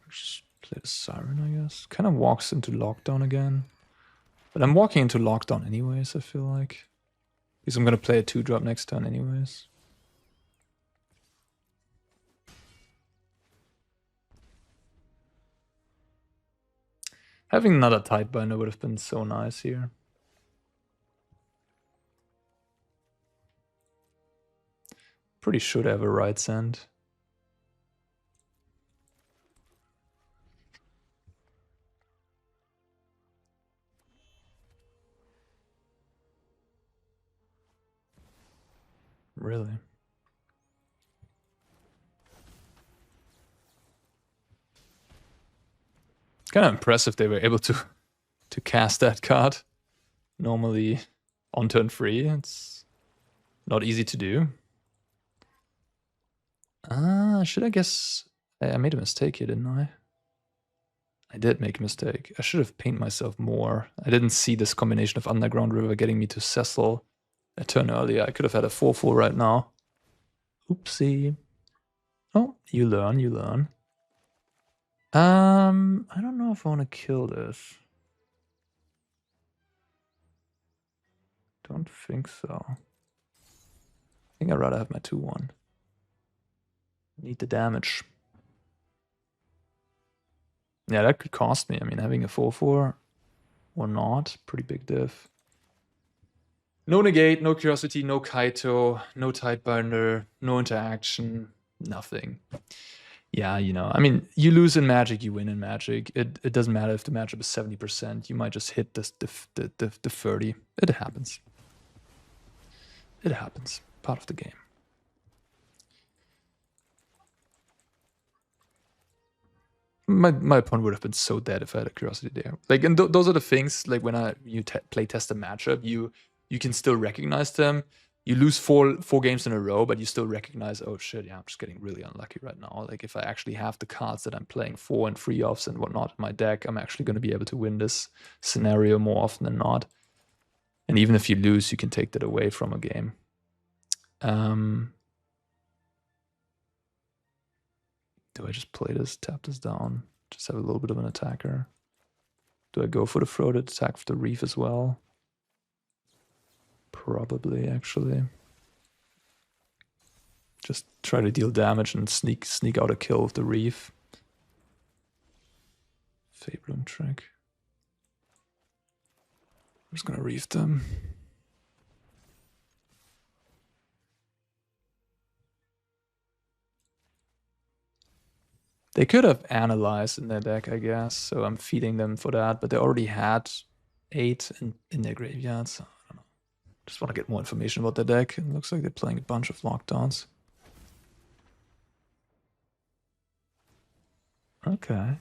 Just play the Siren, I guess. Kind of walks into lockdown again. But I'm walking into lockdown anyways, I feel like. Because I'm going to play a 2-drop next turn anyways. Having another Tidebinder would have been so nice here. Pretty should have a right send. Really? It's kind of impressive they were able to cast that card. Normally on turn 3, it's not easy to do. Should I guess... I made a mistake here, didn't I? I did make a mistake. I should have painted myself more. I didn't see this combination of Underground River getting me to Cecil a turn earlier. I could have had a 4-4 right now. Oopsie. Oh, you learn, you learn. I don't know if I want to kill this. Don't think so. I think I'd rather have my 2-1. Need the damage. Yeah, that could cost me. I mean, having a 4-4 or not, pretty big diff. No Negate, no Curiosity, no Kaito, no Tidebinder, no interaction, nothing. Yeah, you know, I mean, you lose in Magic, you win in Magic. It doesn't matter if the matchup is 70%. You might just hit the 30. It happens. It happens. Part of the game. My opponent would have been so dead if I had a Curiosity there. Like, and those are the things. Like when you play test a matchup, you can still recognize them. You lose four games in a row, but you still recognize, oh shit, yeah, I'm just getting really unlucky right now. Like if I actually have the cards that I'm playing 4 and 3-offs and whatnot in my deck, I'm actually going to be able to win this scenario more often than not. And even if you lose, you can take that away from a game. Do I just play this, tap this down, just have a little bit of an attacker? Do I go for the throated attack for the reef as well? Probably, actually. Just try to deal damage and sneak out a kill with the reef. Faebloom Trick. I'm just gonna reef them. They could have analyzed in their deck, I guess, so I'm feeding them for that, but they already had 8 in their graveyards. So I don't know. Just want to get more information about their deck. It looks like they're playing a bunch of lockdowns. Okay.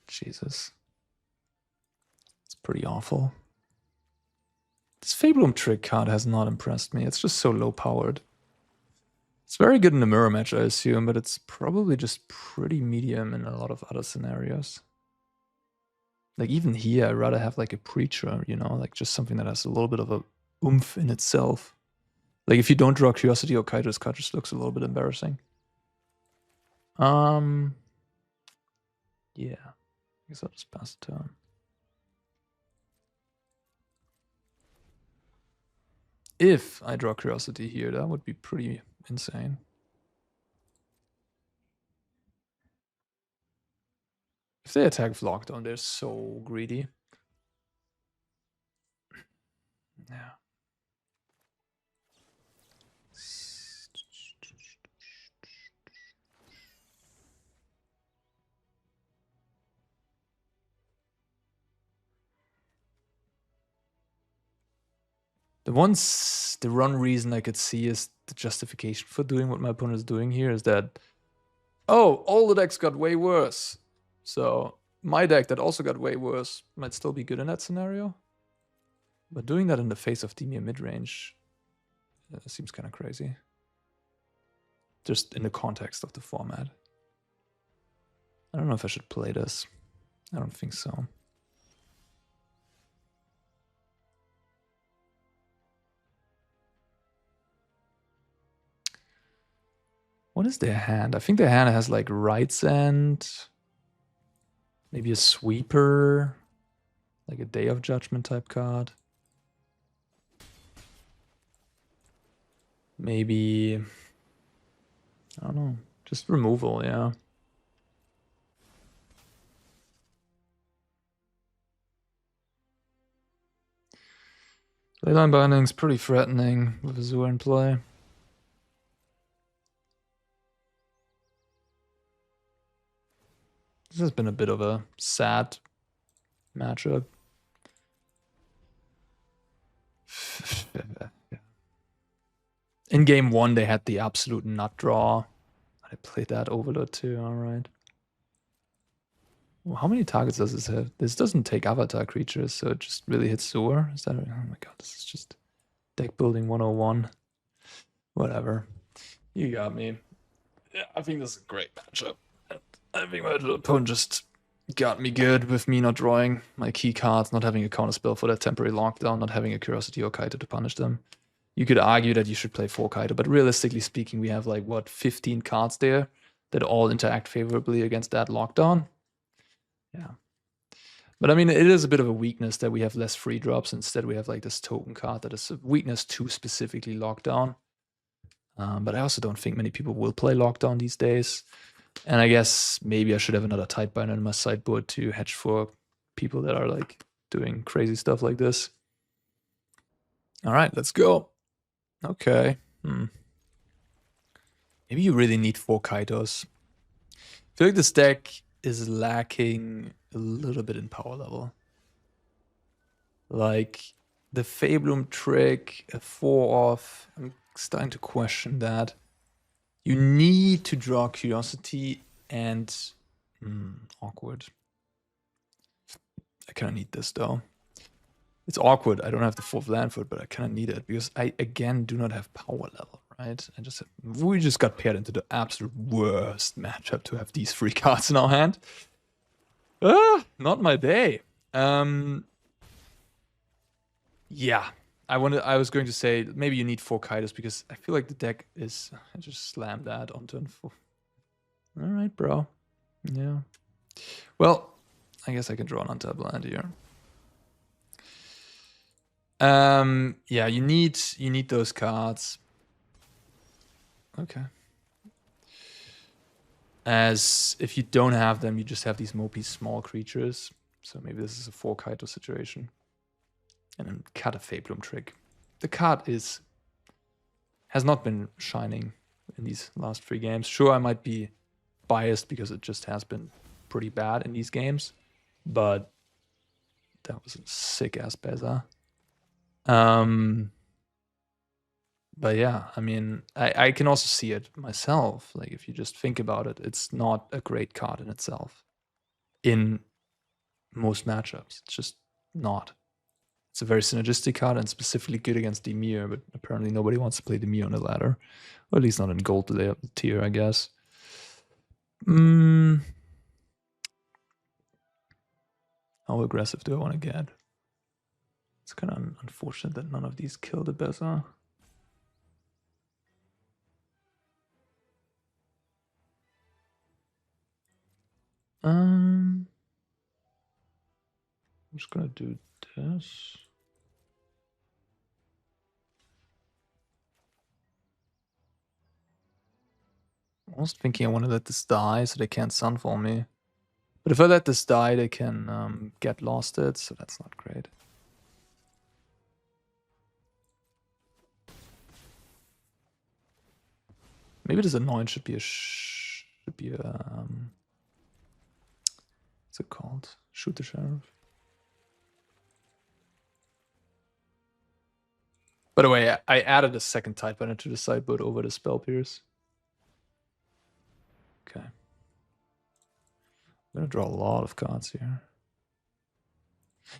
Jesus. It's pretty awful. This Faebloom Trick card has not impressed me. It's just so low powered. It's very good in the mirror match, I assume, but it's probably just pretty medium in a lot of other scenarios. Like even here, I'd rather have like a Preacher, you know, like just something that has a little bit of a oomph in itself. Like if you don't draw Curiosity or Kaito's card, just looks a little bit embarrassing. Yeah. I guess I'll just pass the turn. If I draw Curiosity here, that would be pretty insane. If they attack with Lockdown, they're so greedy. Yeah. The one reason I could see is the justification for doing what my opponent is doing here is that, oh, all the decks got way worse. So my deck that also got way worse might still be good in that scenario. But doing that in the face of Dimir midrange seems kind of crazy. Just in the context of the format. I don't know if I should play this. I don't think so. What is their hand? I think their hand has like Right's End, maybe a Sweeper, like a Day of Judgment type card. Maybe, I don't know, just removal, yeah. Leyline Binding's pretty threatening with Azure in play. This has been a bit of a sad matchup. In game 1, they had the absolute nut draw. I played that Overlord too, alright. Well, how many targets does this have? This doesn't take avatar creatures, so it just really hits Sewer. Is that? Oh my god, this is just deck building 101. Whatever. You got me. Yeah, I think this is a great matchup. I think my opponent just got me good with me not drawing my key cards, not having a counter spell for that temporary lockdown, not having a Curiosity or Kaito to punish them. You could argue that you should play 4 Kaito, but realistically speaking, we have like, what, 15 cards there that all interact favorably against that lockdown? Yeah. But I mean, it is a bit of a weakness that we have less free drops. Instead, we have like this token card that is a weakness to specifically lockdown. But I also don't think many people will play lockdown these days. And I guess maybe I should have another Tidebinder in my sideboard to hedge for people that are like doing crazy stuff like this. All right, let's go. Okay. Maybe you really need 4 Kaitos. I feel like this deck is lacking a little bit in power level. Like the Faebloom Trick, a 4-off. I'm starting to question that. You need to draw Curiosity and awkward. I kind of need this though. It's awkward. I don't have the 4th land for it, but I kind of need it because I again do not have power level, right? We just got paired into the absolute worst matchup to have these 3 cards in our hand. Not my day. Yeah, I was going to say maybe you need 4 Kaitos because I feel like the deck is. I just slammed that on turn 4. All right, bro. Yeah. Well, I guess I can draw an untapped land here. Yeah, you need those cards. Okay. As if you don't have them, you just have these mopey small creatures. So maybe this is a 4 Kaito situation. And then cut a Faebloom Trick. The card has not been shining in these last 3 games. Sure, I might be biased because it just has been pretty bad in these games, but that was a sick ass Beza. But yeah, I mean, I can also see it myself. Like if you just think about it, it's not a great card in itself. In most matchups, it's just not. It's a very synergistic card and specifically good against Dimir, but apparently nobody wants to play Dimir on the ladder. Or at least not in gold tier, I guess. How aggressive do I want to get? It's kind of unfortunate that none of these kill the Beza. I'm just gonna do this. I was thinking I want to let this die so they can't Sunfall me. But if I let this die, they can get lost it, so that's not great. Maybe this Anoint should be a what's it called? Shoot the Sheriff. By the way, I added a second Tidebinder to the sideboard over the Spell Pierce. Okay. I'm gonna draw a lot of cards here.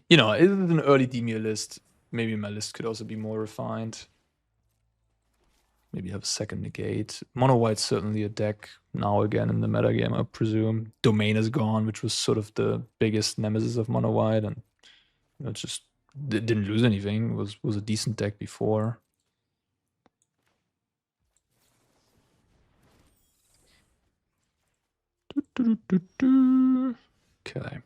You know, it is an early Dimir list. Maybe my list could also be more refined. Maybe have a second Negate. Mono White's certainly a deck now again in the metagame, I presume. Domain is gone, which was sort of the biggest nemesis of Mono White, and you know, it just didn't lose anything. It was a decent deck before. Okay.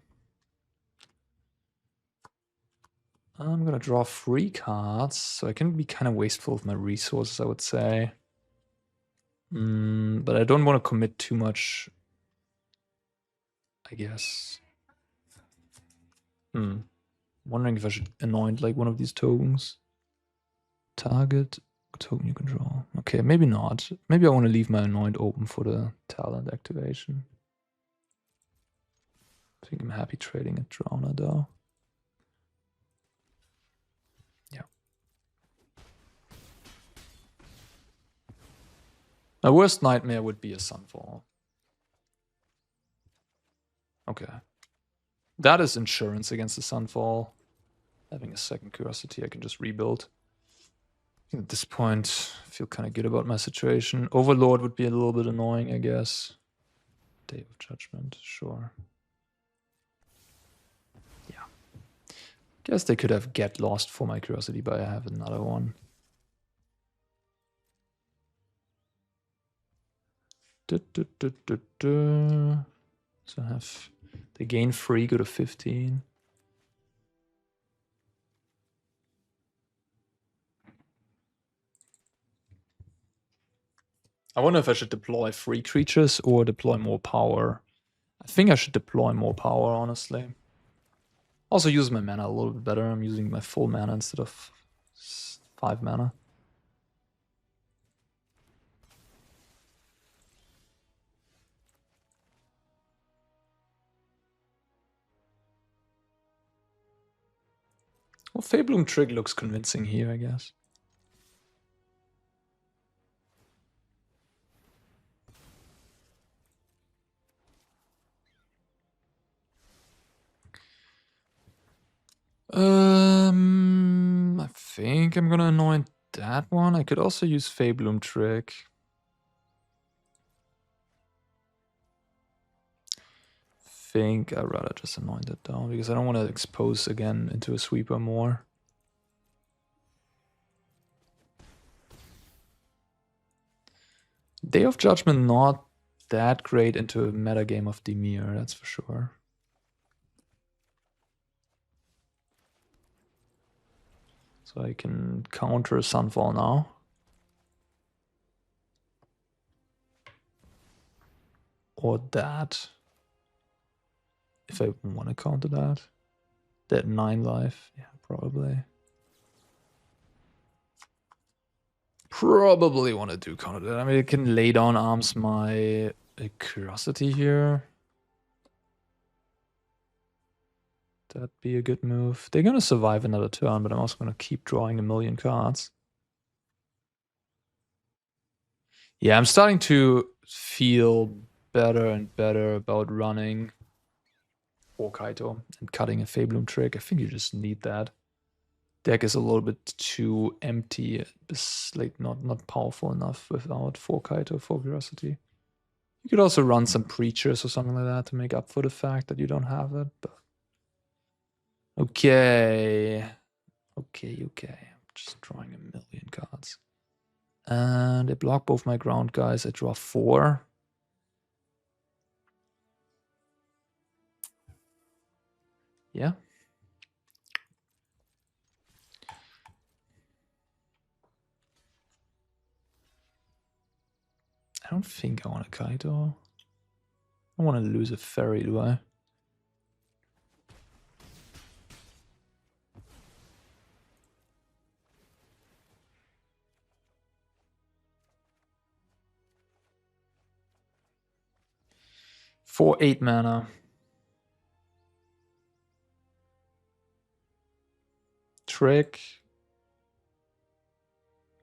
I'm gonna draw 3 cards, so I can be kind of wasteful of my resources, I would say. But I don't want to commit too much, I guess. Wondering if I should anoint like one of these tokens. Target token you control. Okay, maybe not. Maybe I want to leave my anoint open for the talent activation. I think I'm happy trading a Drowner though. Yeah. My worst nightmare would be a Sunfall. Okay. That is insurance against the Sunfall. Having a second Curiosity, I can just rebuild. At this point, I feel kind of good about my situation. Overlord would be a little bit annoying, I guess. Day of Judgment, sure. Yeah. Guess they could have Get Lost for my Curiosity, but I have another one. So I have they gain 3, go to 15. I wonder if I should deploy 3 creatures or deploy more power. I think I should deploy more power, honestly. Also use my mana a little bit better. I'm using my full mana instead of 5 mana. Well, Faebloom Trick looks convincing here, I guess. I think I'm gonna anoint that one. I could also use Faebloom Trick. Think I'd rather just anoint it down because I don't want to expose again into a sweeper more. Day of Judgment not that great into a meta game of Dimir, that's for sure. So I can counter Sunfall now. Or that. If I want to counter that. That 9 life, yeah, probably. Probably want to do counter that. I mean, I can lay down arms my Curiosity here. That'd be a good move. They're going to survive another turn, but I'm also going to keep drawing a million cards. Yeah, I'm starting to feel better and better about running for Kaito and cutting a Faebloom Trick. I think you just need that. Deck is a little bit too empty. It's like not powerful enough without 4 Kaito, 4 Curiosity. You could also run some Preachers or something like that to make up for the fact that you don't have it. But okay. I'm just drawing a million cards. And I block both my ground guys. I draw 4. Yeah. I don't think I want a Kaito. I don't want to lose a Faerie, do I? For 8 mana. Trick.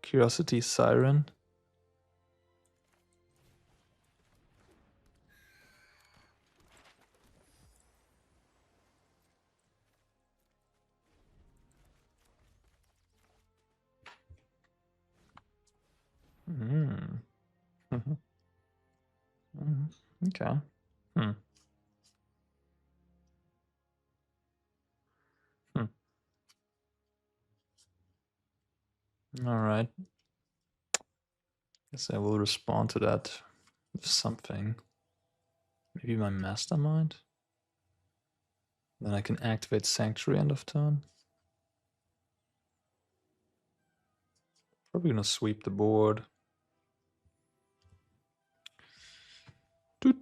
Curiosity Siren. Okay. All right. Guess I will respond to that with something. Maybe my Mastermind? Then I can activate Sanctuary end of turn. Probably gonna sweep the board. Maybe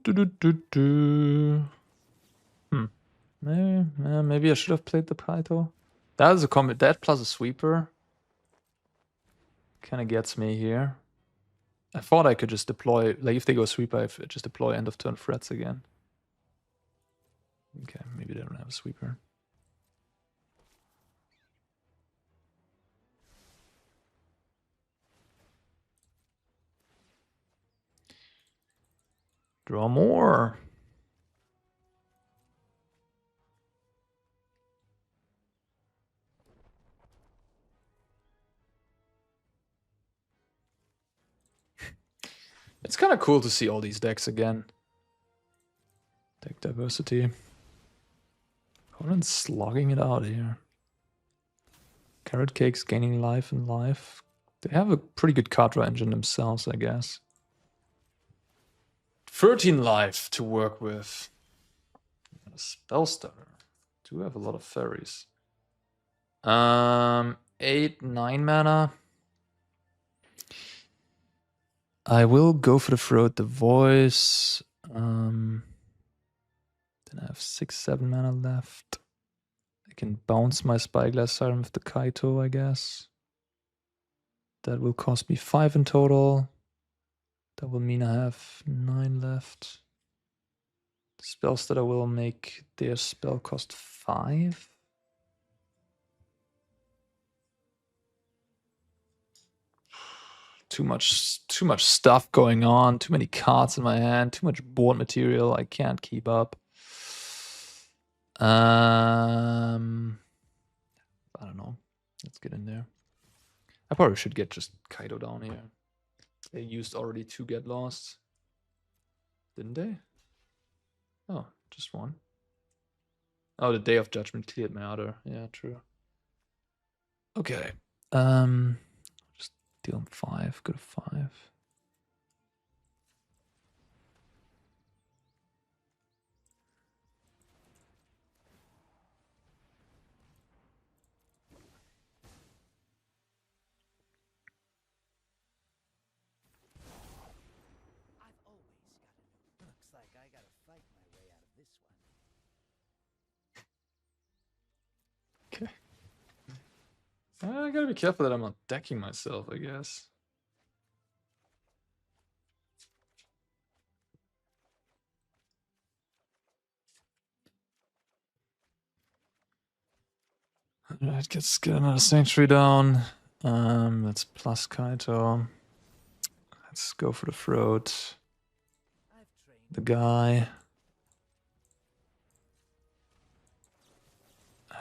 I should have played the Kaito. That is a combat. That plus a sweeper kind of gets me here. I thought I could just deploy, like if they go sweeper, I just deploy end of turn threats again. Okay, maybe they don't have a sweeper. Draw more. It's kind of cool to see all these decks again. Deck diversity. Opponent's slogging it out here. Carrot Cake's gaining life and life. They have a pretty good card draw engine themselves, I guess. 13 life to work with. And a Spell Stutter. Do have a lot of fairies. 8, 9 mana. I will go for the Throat the Voice. Then I have 6, 7 mana left. can bounce my Spyglass Siren with the Kaito, I guess. That will cost me 5 in total. That will mean I have 9 left. Spell Stutter will make their spell cost 5. Too much stuff going on. Too many cards in my hand. Too much board material. I can't keep up. I don't know. Let's get in there. I probably should get just Kaito down here. They used already 2 Get Lost. Didn't they? Oh, just 1. Oh, the Day of Judgment cleared my other. Yeah, true. Okay. Just deal him 5. Go to 5. Okay. I gotta be careful that I'm not decking myself, I guess. Alright, let's get another Sanctuary down. Let's plus Kaito. Let's go for the throat. The guy.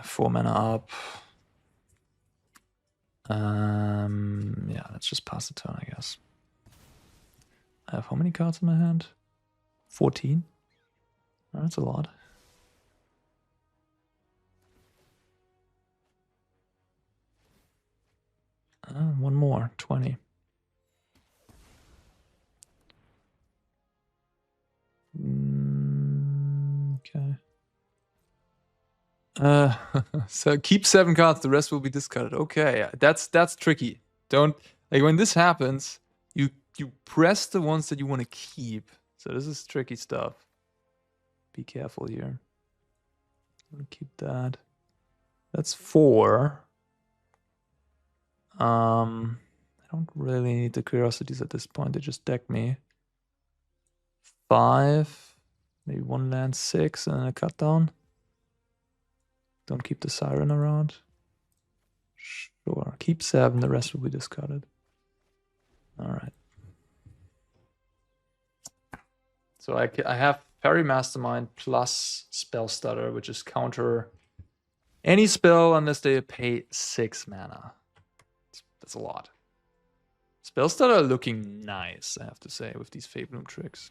4 mana up. Yeah, let's just pass the turn, I guess. I have how many cards in my hand? 14? Oh, that's a lot. One more, 20. Okay. So keep 7 cards, the rest will be discarded. Okay, that's tricky. Don't, like, when this happens, you press the ones that you want to keep. So this is tricky stuff. Be careful here. I'm gonna keep that. That's 4. I don't really need the curiosities at this point. They just deck me. 5, maybe 1 land, 6, and a cut down. Don't keep the Siren around. Sure, keep 7, the rest will be discarded. Alright. So I have Faerie Mastermind plus Spell Stutter, which is counter any spell unless they pay 6 mana. That's a lot. Spell Stutter looking nice, I have to say, with these Faebloom Tricks.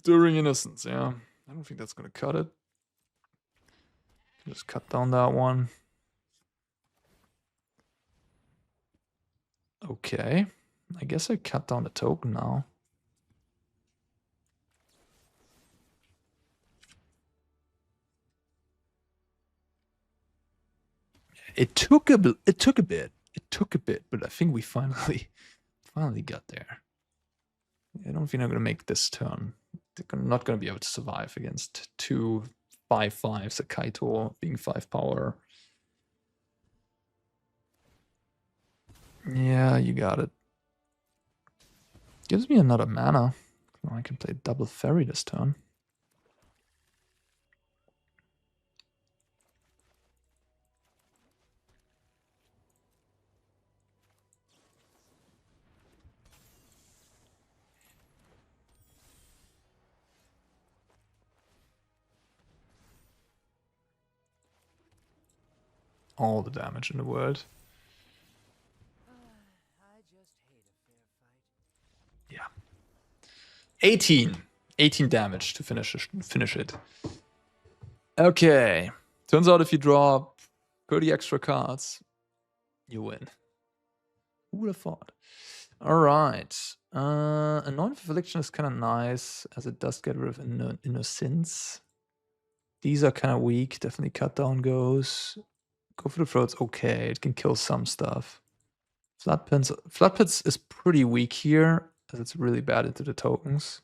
During Innocence, yeah. I don't think that's going to cut it. Just cut down that one. Okay. I guess I cut down the token now. It took a bit. It took a bit, but I think we finally got there. I don't think I'm gonna make this turn. They're not gonna be able to survive against 2 5/5s, a Kaito being 5 power. Yeah, you got it. Gives me another mana. I can play double Faerie this turn. All the damage in the world. I just hate a fair fight. Yeah. 18 damage to finish it. Okay. Turns out if you draw 30 extra cards, you win. Who would have thought? All right. Anoint Affliction is kind of nice as it does get rid of Innocence. These are kind of weak. Definitely cut down goes. Go for the throat's okay. It can kill some stuff. Floodpits is pretty weak here as it's really bad into the tokens.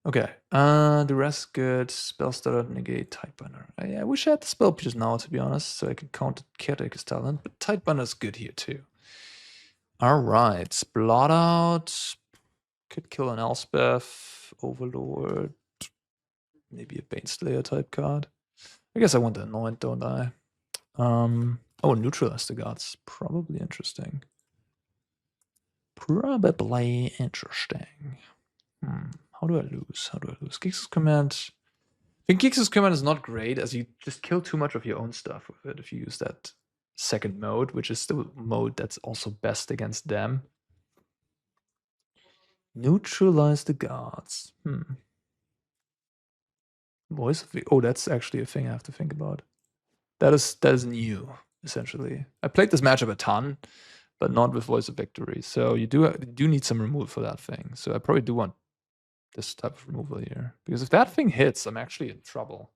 Okay, Duress good, Spell Stutter, Negate, Tidebinder. I wish I had the spell just now, to be honest, so I could counter Caretaker's talent, but Tidebinder's good here too. Alright, Blot Out. Could kill an Elspeth, Overlord, maybe a Baneslayer type card. I guess I want the Anoint, don't I? Oh, Neutralize the Guards. Probably interesting. Probably interesting. How do I lose? How do I lose? Gix's Command. I think Gix's Command is not great as you just kill too much of your own stuff with it if you use that second mode, which is the mode that's also best against them. Neutralize the Guards. Voice of oh, that's actually a thing I have to think about. That is new, essentially. I played this matchup a ton, but not with Voice of Victory. So you do need some removal for that thing. So I probably do want this type of removal here. Because if that thing hits, I'm actually in trouble.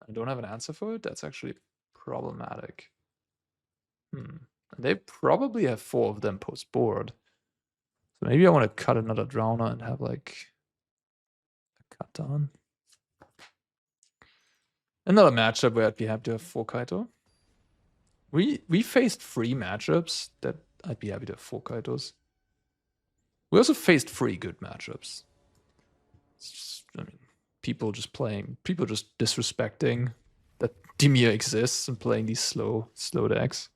I don't have an answer for it. That's actually problematic. And they probably have 4 of them post board. So maybe I want to cut another Drowner and have like a cut down. Another matchup where I'd be happy to have 4 Kaito. We faced 3 matchups that I'd be happy to have 4 Kaitos. We also faced 3 good matchups. It's just, I mean, people just disrespecting that Dimir exists and playing these slow decks.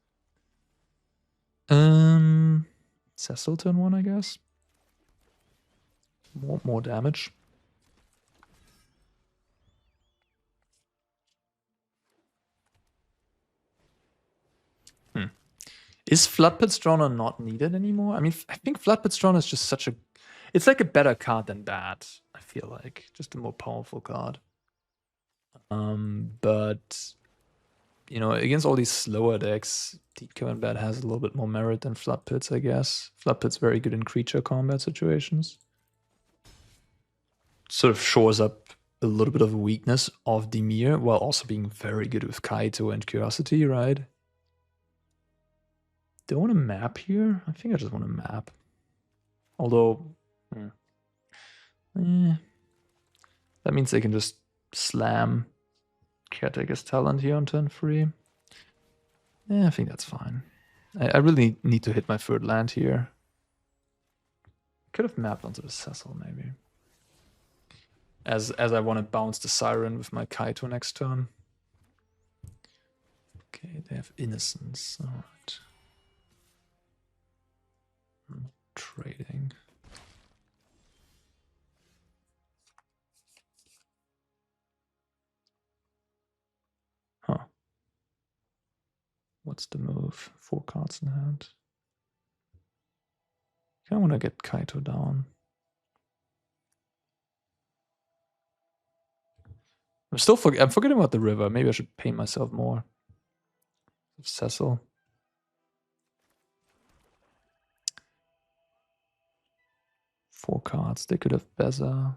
Cecil turn 1, I guess. More damage. Is Floodpits Drowner not needed anymore? I mean, I think Floodpits Drowner is just such a... It's like a better card than bad, I feel like. Just a more powerful card. But, you know, against all these slower decks, Deep Combat has a little bit more merit than Floodpits, I guess. Floodpits very good in creature combat situations. Sort of shores up a little bit of a weakness of Dimir, while also being very good with Kaito and Curiosity, right? Do I want a map here? I think I just want a map. Although, that means they can just slam Caretaker's Talent here on turn 3. Yeah, I think that's fine. I really need to hit my 3rd land here. Could have mapped onto the Cecil, maybe. As I want to bounce the Siren with my Kaito next turn. Okay, they have Innocence. Alright. Trading. Huh. What's the move? 4 cards in hand. I want to get Kaito down. I'm forgetting about the river. Maybe I should paint myself more. Cecil. Four cards. They could have Beza.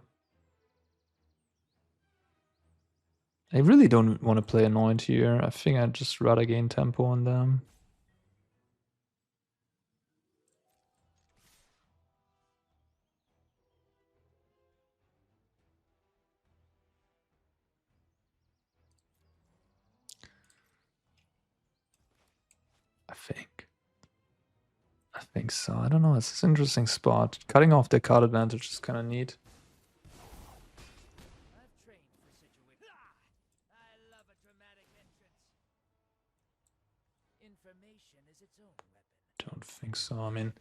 I really don't want to play Anoint here. I think I'd just rather gain tempo on them. I think so. I don't know. It's an interesting spot. Cutting off their card advantage is kind of neat. I've trained for situations. I love a dramatic entrance. Information is its own weapon. Don't think so. I mean,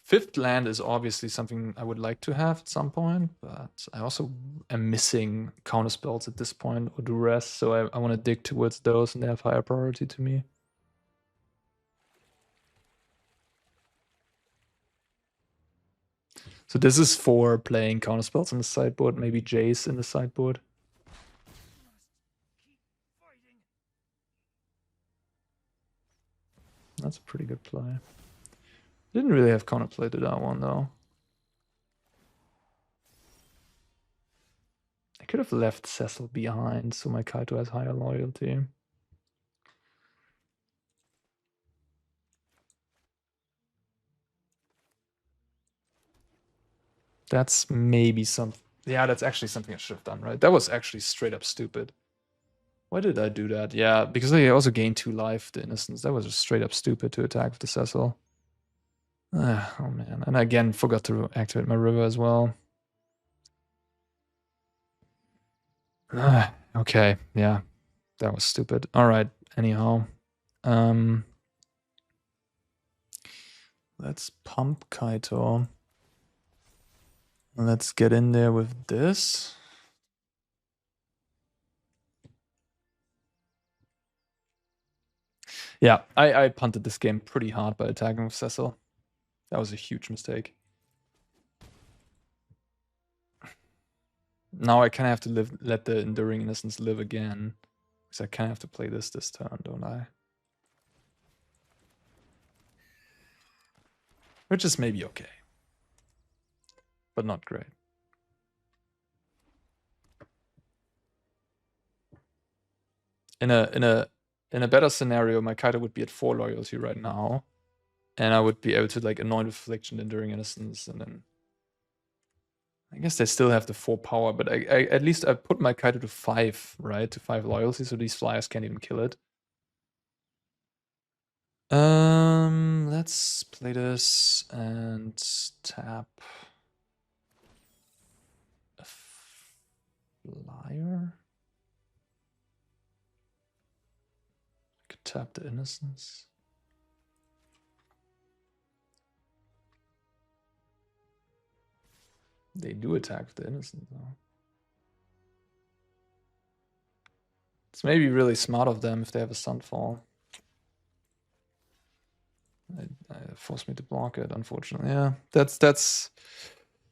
5th land is obviously something I would like to have at some point, but I also am missing counter spells at this point or Duress, so I want to dig towards those and they have higher priority to me. So this is for playing counter spells on the sideboard, maybe Jace in the sideboard. That's a pretty good play. Didn't really have counterplay to that one though. I could have left Cecil behind so my Kaito has higher loyalty. That's maybe Yeah, that's actually something I should have done, right? That was actually straight up stupid. Why did I do that? Yeah, because I also gained 2 life, the Innocence. That was just straight up stupid to attack with the Cecil. Oh man, and I again forgot to activate my river as well. Okay, yeah, that was stupid. All right, anyhow. Let's pump Kaito. Let's get in there with this. Yeah, I punted this game pretty hard by attacking with Cecil. That was a huge mistake. Now I kind of have to let the Enduring Innocence live again. Because I kind of have to play this turn, don't I? Which is maybe okay. But not great. In a better scenario, my Kaito would be at 4 loyalty right now. And I would be able to like Anoint with Affliction, Enduring Innocence, and then I guess they still have the 4 power, but I at least I put my Kaito to 5, right? To 5 loyalty, so these flyers can't even kill it. Let's play this and tap a flyer. I could tap the Innocence. They do attack with the Innocence, though. It's maybe really smart of them if they have a Sunfall. It forced me to block it, unfortunately. Yeah, that's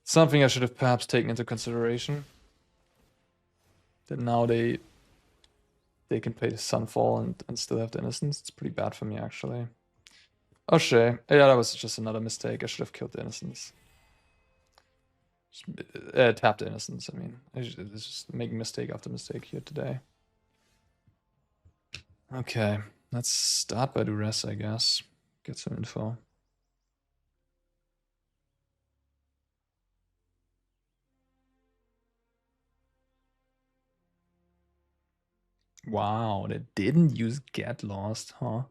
something I should have perhaps taken into consideration. That now they can play the Sunfall and still have the Innocence. It's pretty bad for me, actually. Oh, shit. Yeah, that was just another mistake. I should have killed the Innocence. Tap the Innocence, I mean. It's just making mistake after mistake here today. Okay, let's start by Duress, I guess. Get some info. Wow, they didn't use Get Lost, huh?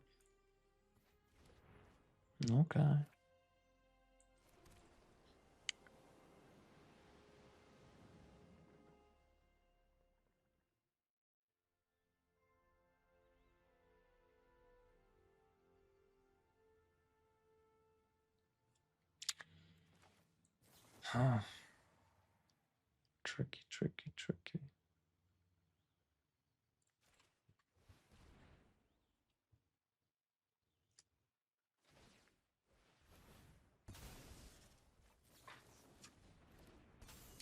Okay. Huh. Tricky, tricky, tricky.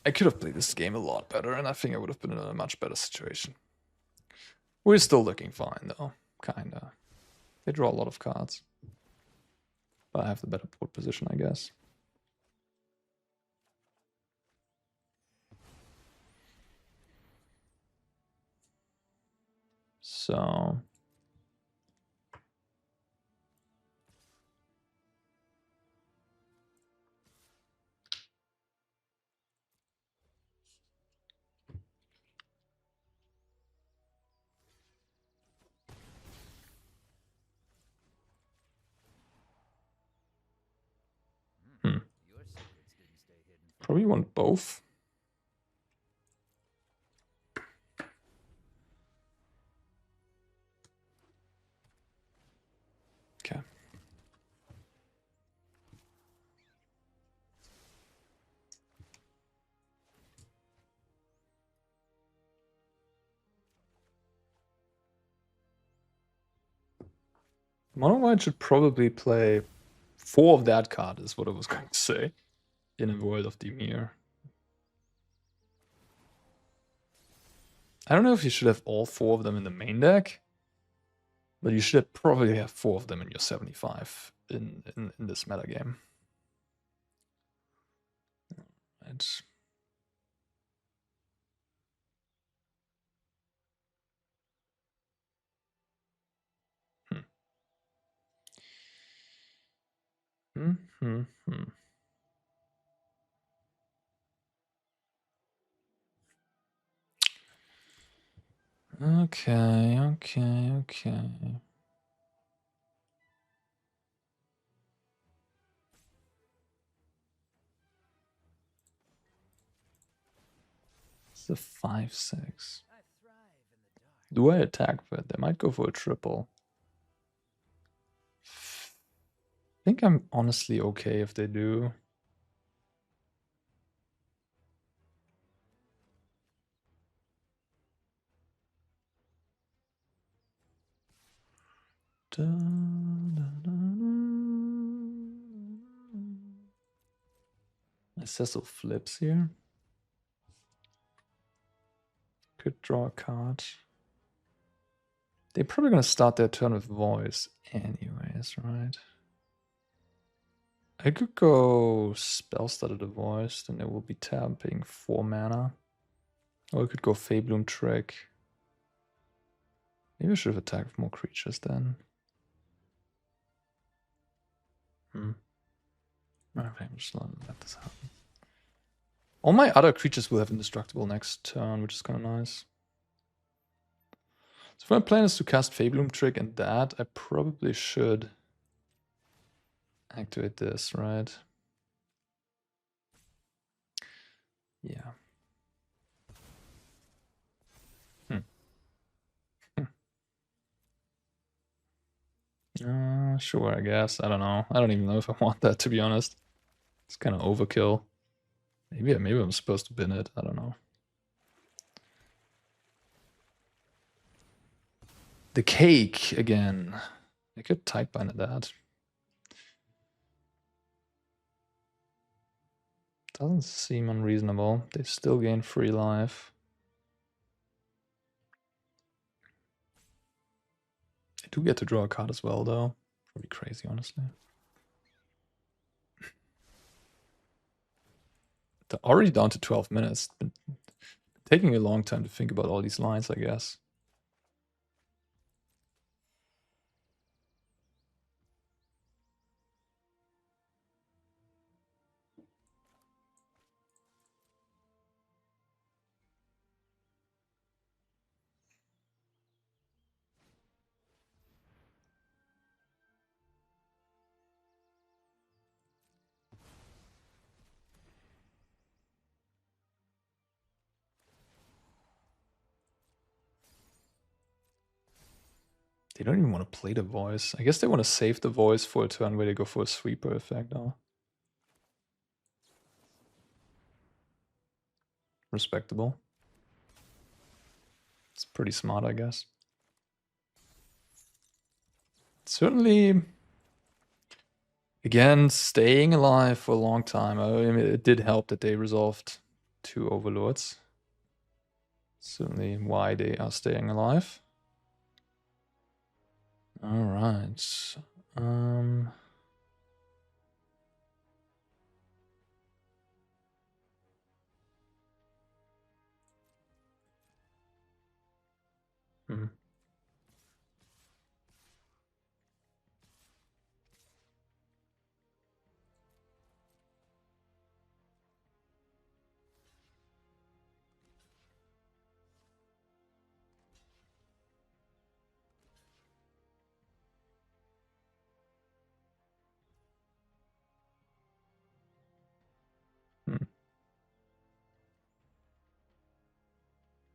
I could have played this game a lot better, and I think I would have been in a much better situation. We're still looking fine, though. Kinda. They draw a lot of cards. But I have the better board position, I guess. So... Probably want both. Okay. Mono White should probably play 4 of that card, is what I was going to say. In a world of Dimir. I don't know if you should have all 4 of them in the main deck. But you should probably have 4 of them in your 75 in this metagame. Right. Okay. It's a 5/6. I thrive in the dark. Do I attack for it? They might go for a triple. I think I'm honestly okay if they do. Cecil flips here. Could draw a card. They're probably going to start their turn with voice anyways, right? I could go Spell Stutter the voice, then they will be tapping 4 mana. Or I could go Faebloom Trick. Maybe I should have attacked with more creatures then. Okay, I'm just letting let this happen. All my other creatures will have indestructible next turn, which is kind of nice. So if my plan is to cast Faebloom Trick and that, I probably should activate this, right? Yeah. Sure, I guess. I don't know. I don't even know if I want that, to be honest. It's kind of overkill. Maybe I'm supposed to bin it. I don't know. The cake again. I could Tidebinder that. Doesn't seem unreasonable. They still gain free life. I do get to draw a card as well, though. Pretty crazy, honestly. They're already down to 12 minutes. Been taking a long time to think about all these lines, I guess. They don't even want to play the voice. I guess they want to save the voice for a turn where they go for a sweeper effect now. Respectable. It's pretty smart, I guess. Certainly, again, staying alive for a long time. I mean, it did help that they resolved 2 overlords. Certainly why they are staying alive. All right.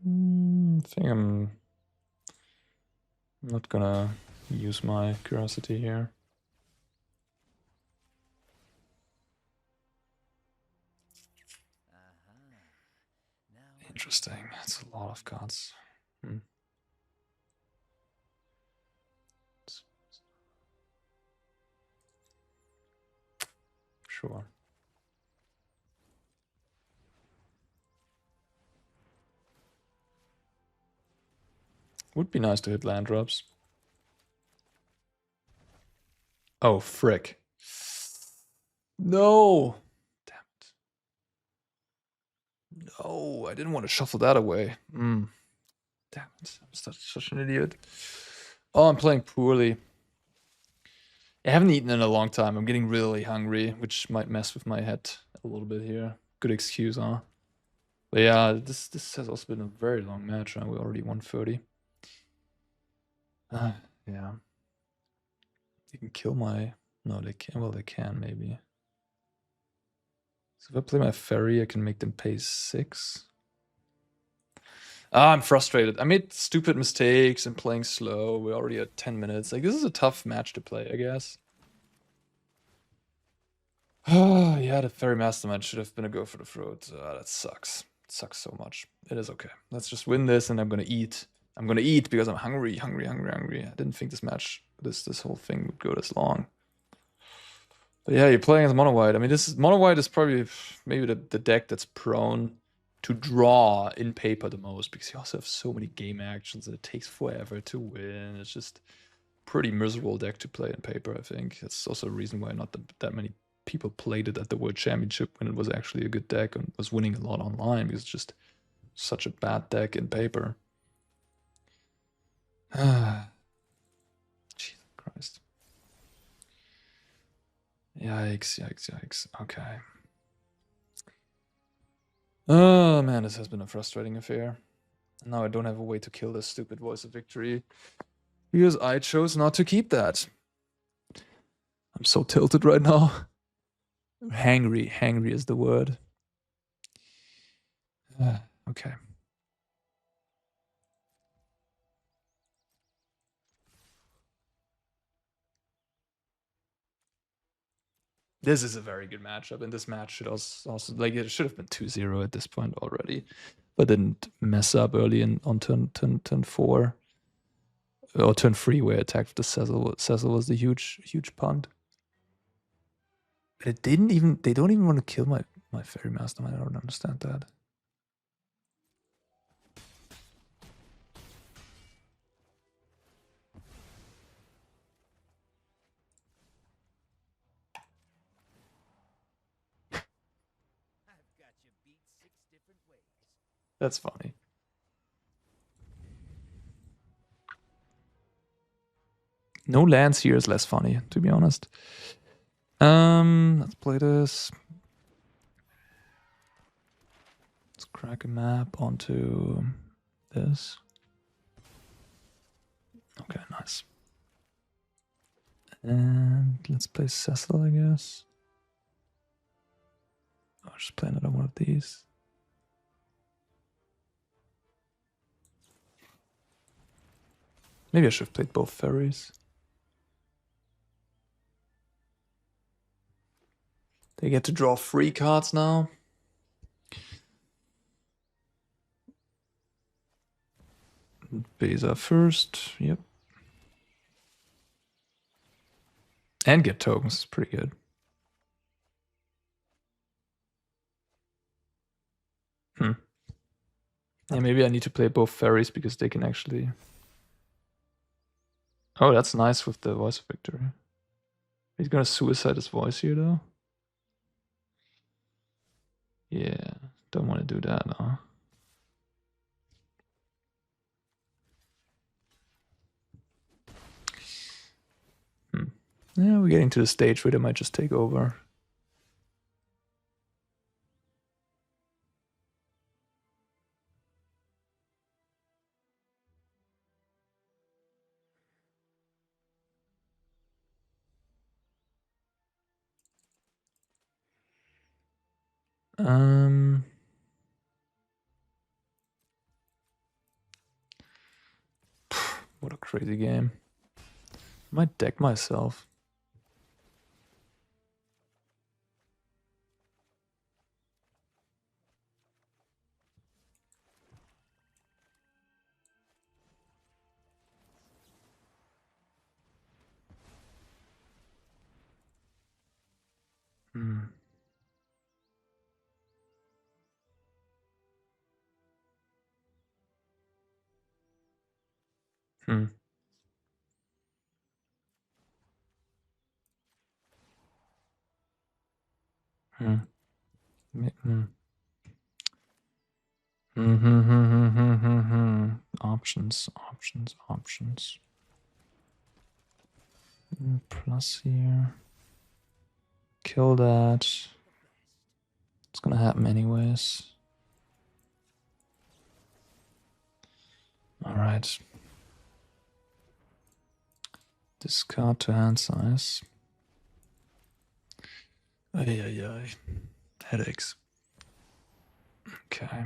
I think I'm not gonna use my curiosity here. Interesting. That's a lot of cards. Sure. Would be nice to hit land drops. Oh, frick. No! Damn it. No, I didn't want to shuffle that away. Damn it. I'm such an idiot. Oh, I'm playing poorly. I haven't eaten in a long time. I'm getting really hungry, which might mess with my head a little bit here. Good excuse, huh? But yeah, this has also been a very long match. We're already 1:30. Yeah. They can kill my... No, they can. Well, they can, maybe. So if I play my Faerie, I can make them pay 6. I'm frustrated. I made stupid mistakes and playing slow. We're already at 10 minutes. Like, this is a tough match to play, I guess. Oh, yeah, the Faerie Mastermind should have been a go for the throat. That sucks. It sucks so much. It is okay. Let's just win this, and I'm gonna eat. I'm gonna eat because I'm hungry. I didn't think this match, this whole thing would go this long. But yeah, you're playing as mono white. I mean, mono white is probably maybe the deck that's prone to draw in paper the most, because you also have so many game actions and it takes forever to win. It's just pretty miserable deck to play in paper, I think. That's also a reason why not that many people played it at the World Championship when it was actually a good deck and was winning a lot online, because it's just such a bad deck in paper. Jesus Christ. Yikes. Okay. Oh man, this has been a frustrating affair. Now I don't have a way to kill this stupid Voice of Victory, because I chose not to keep that. I'm so tilted right now. Hangry is the word. Okay. This is a very good matchup, and this match should also like, it should have been 2-0 at this point already, but didn't mess up early on turn 4 or turn 3 where I attacked the Cecil. Cecil was the huge punt. But they don't even want to kill my Faerie Mastermind. I don't understand that. That's funny. No lands here is less funny, to be honest. Let's play this. Let's crack a map onto this. Okay, nice. And let's play Cecil, I guess. I'll just play another one of these. Maybe I should have played both Faeries. They get to draw 3 cards now. Beza first, yep. And get tokens, pretty good. Yeah, maybe I need to play both Faeries because they can actually... Oh, that's nice with the Voice of Victory. He's gonna suicide his voice here, though. Yeah, don't want to do that, no. Yeah, we're getting to the stage where they might just take over. What a crazy game. I might deck myself. Options. Plus here. Kill that. It's gonna happen anyways. Alright. Discard to hand size. Ay. Headaches. Okay.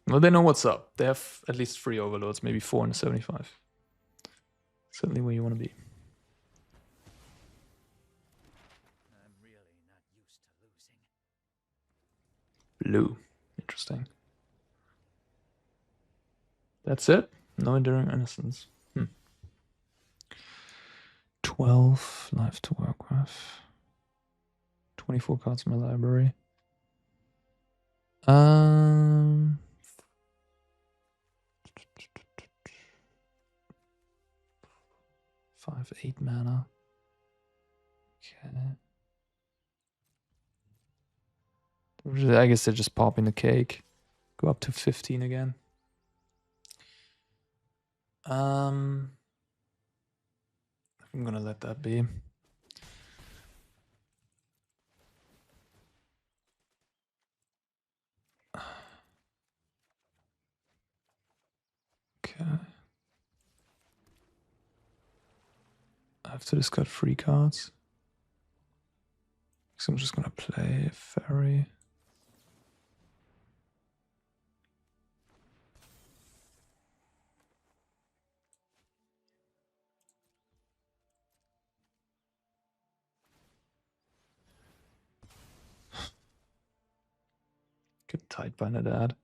Well, they know what's up. They have at least 3 overlords, maybe 4 in the 75. Certainly where you want to be. I'm really not used to losing. Blue. Interesting. That's it? No Enduring Innocence. 12 life to work with. 24 cards in my library. 5/8 mana. Okay. I guess they're just popping the cake. Go up to 15 again. I'm gonna let that be. Okay. I have to discard 3 cards. So I'm just gonna play Faerie. Could Tidebinder that.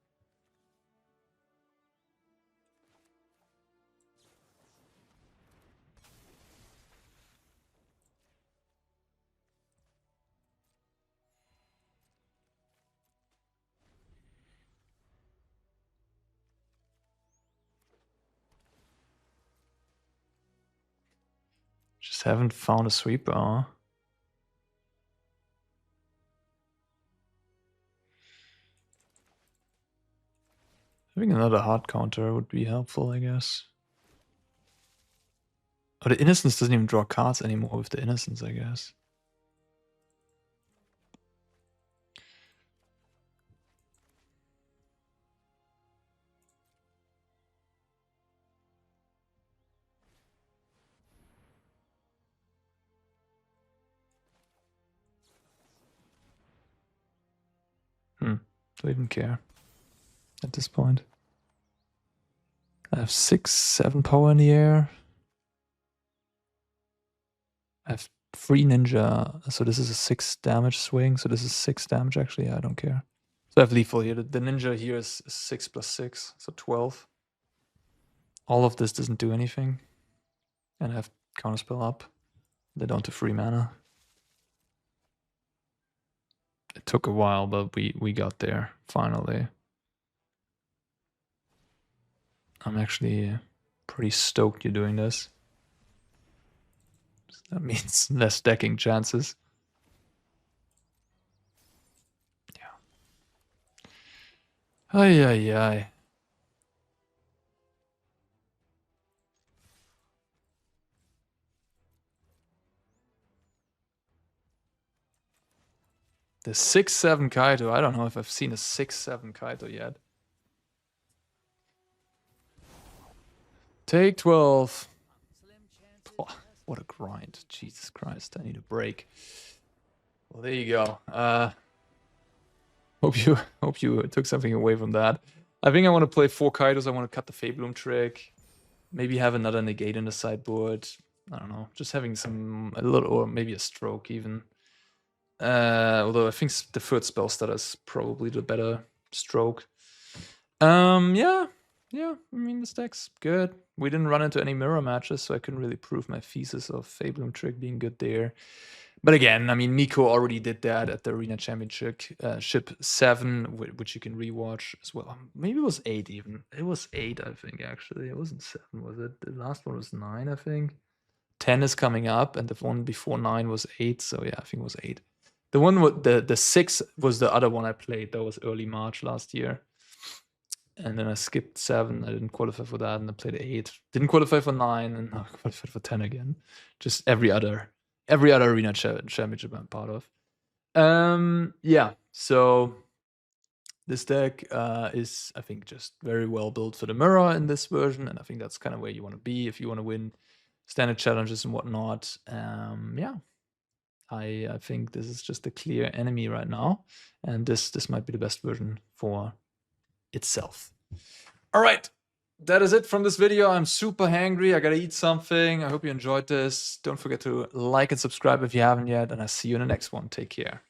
Just haven't found a sweeper. Having another hard counter would be helpful, I guess. Oh, the Innocence doesn't even draw cards anymore with the Innocence, I guess. Don't even care at this point. I have 6, 7 power in the air. I have 3 ninja, so this is a 6 damage swing. So this is 6 damage actually. I don't care. So I have lethal here. The ninja here is 6 + 6, so 12. All of this doesn't do anything. And I have counterspell up. They're down to 3 mana. It took a while, but we got there finally. I'm actually pretty stoked you're doing this. That means less decking chances. Yeah. Ay. The 6/7 Kaito. I don't know if I've seen a 6/7 Kaito yet. Take 12. Oh, what a grind. Jesus Christ, I need a break. Well, there you go. Hope you took something away from that. I think I want to play 4 Kaitos. I want to cut the Faebloom Trick. Maybe have another Negate in the sideboard. I don't know. Just having a little, or maybe a stroke even. Although I think the third Spell Stutter is probably the better stroke. Yeah. I mean, this deck's good. We didn't run into any mirror matches, so I couldn't really prove my thesis of Faebloom Trick being good there. But again, I mean, Miko already did that at the Arena Championship ship 7, which you can rewatch as well. Maybe it was 8 even. It was 8, I think, actually. It wasn't 7, was it? The last one was 9, I think. 10 is coming up, and the one before 9 was 8. So yeah, I think it was 8. The one with the 6 was the other one I played. That was early March last year. And then I skipped 7. I didn't qualify for that, and I played 8. Didn't qualify for 9, and I qualified for 10 again. Just every other every other arena championship I'm part of. Yeah, so this deck is, I think, just very well built for the mirror in this version, and I think that's kind of where you want to be if you want to win standard challenges and whatnot. Yeah, I think this is just a clear enemy right now, and this might be the best version for itself. All right, that is it from this video. I'm super hangry. I gotta eat something. I hope you enjoyed this. Don't forget to like and subscribe if you haven't yet, and I'll see you in the next one. Take care.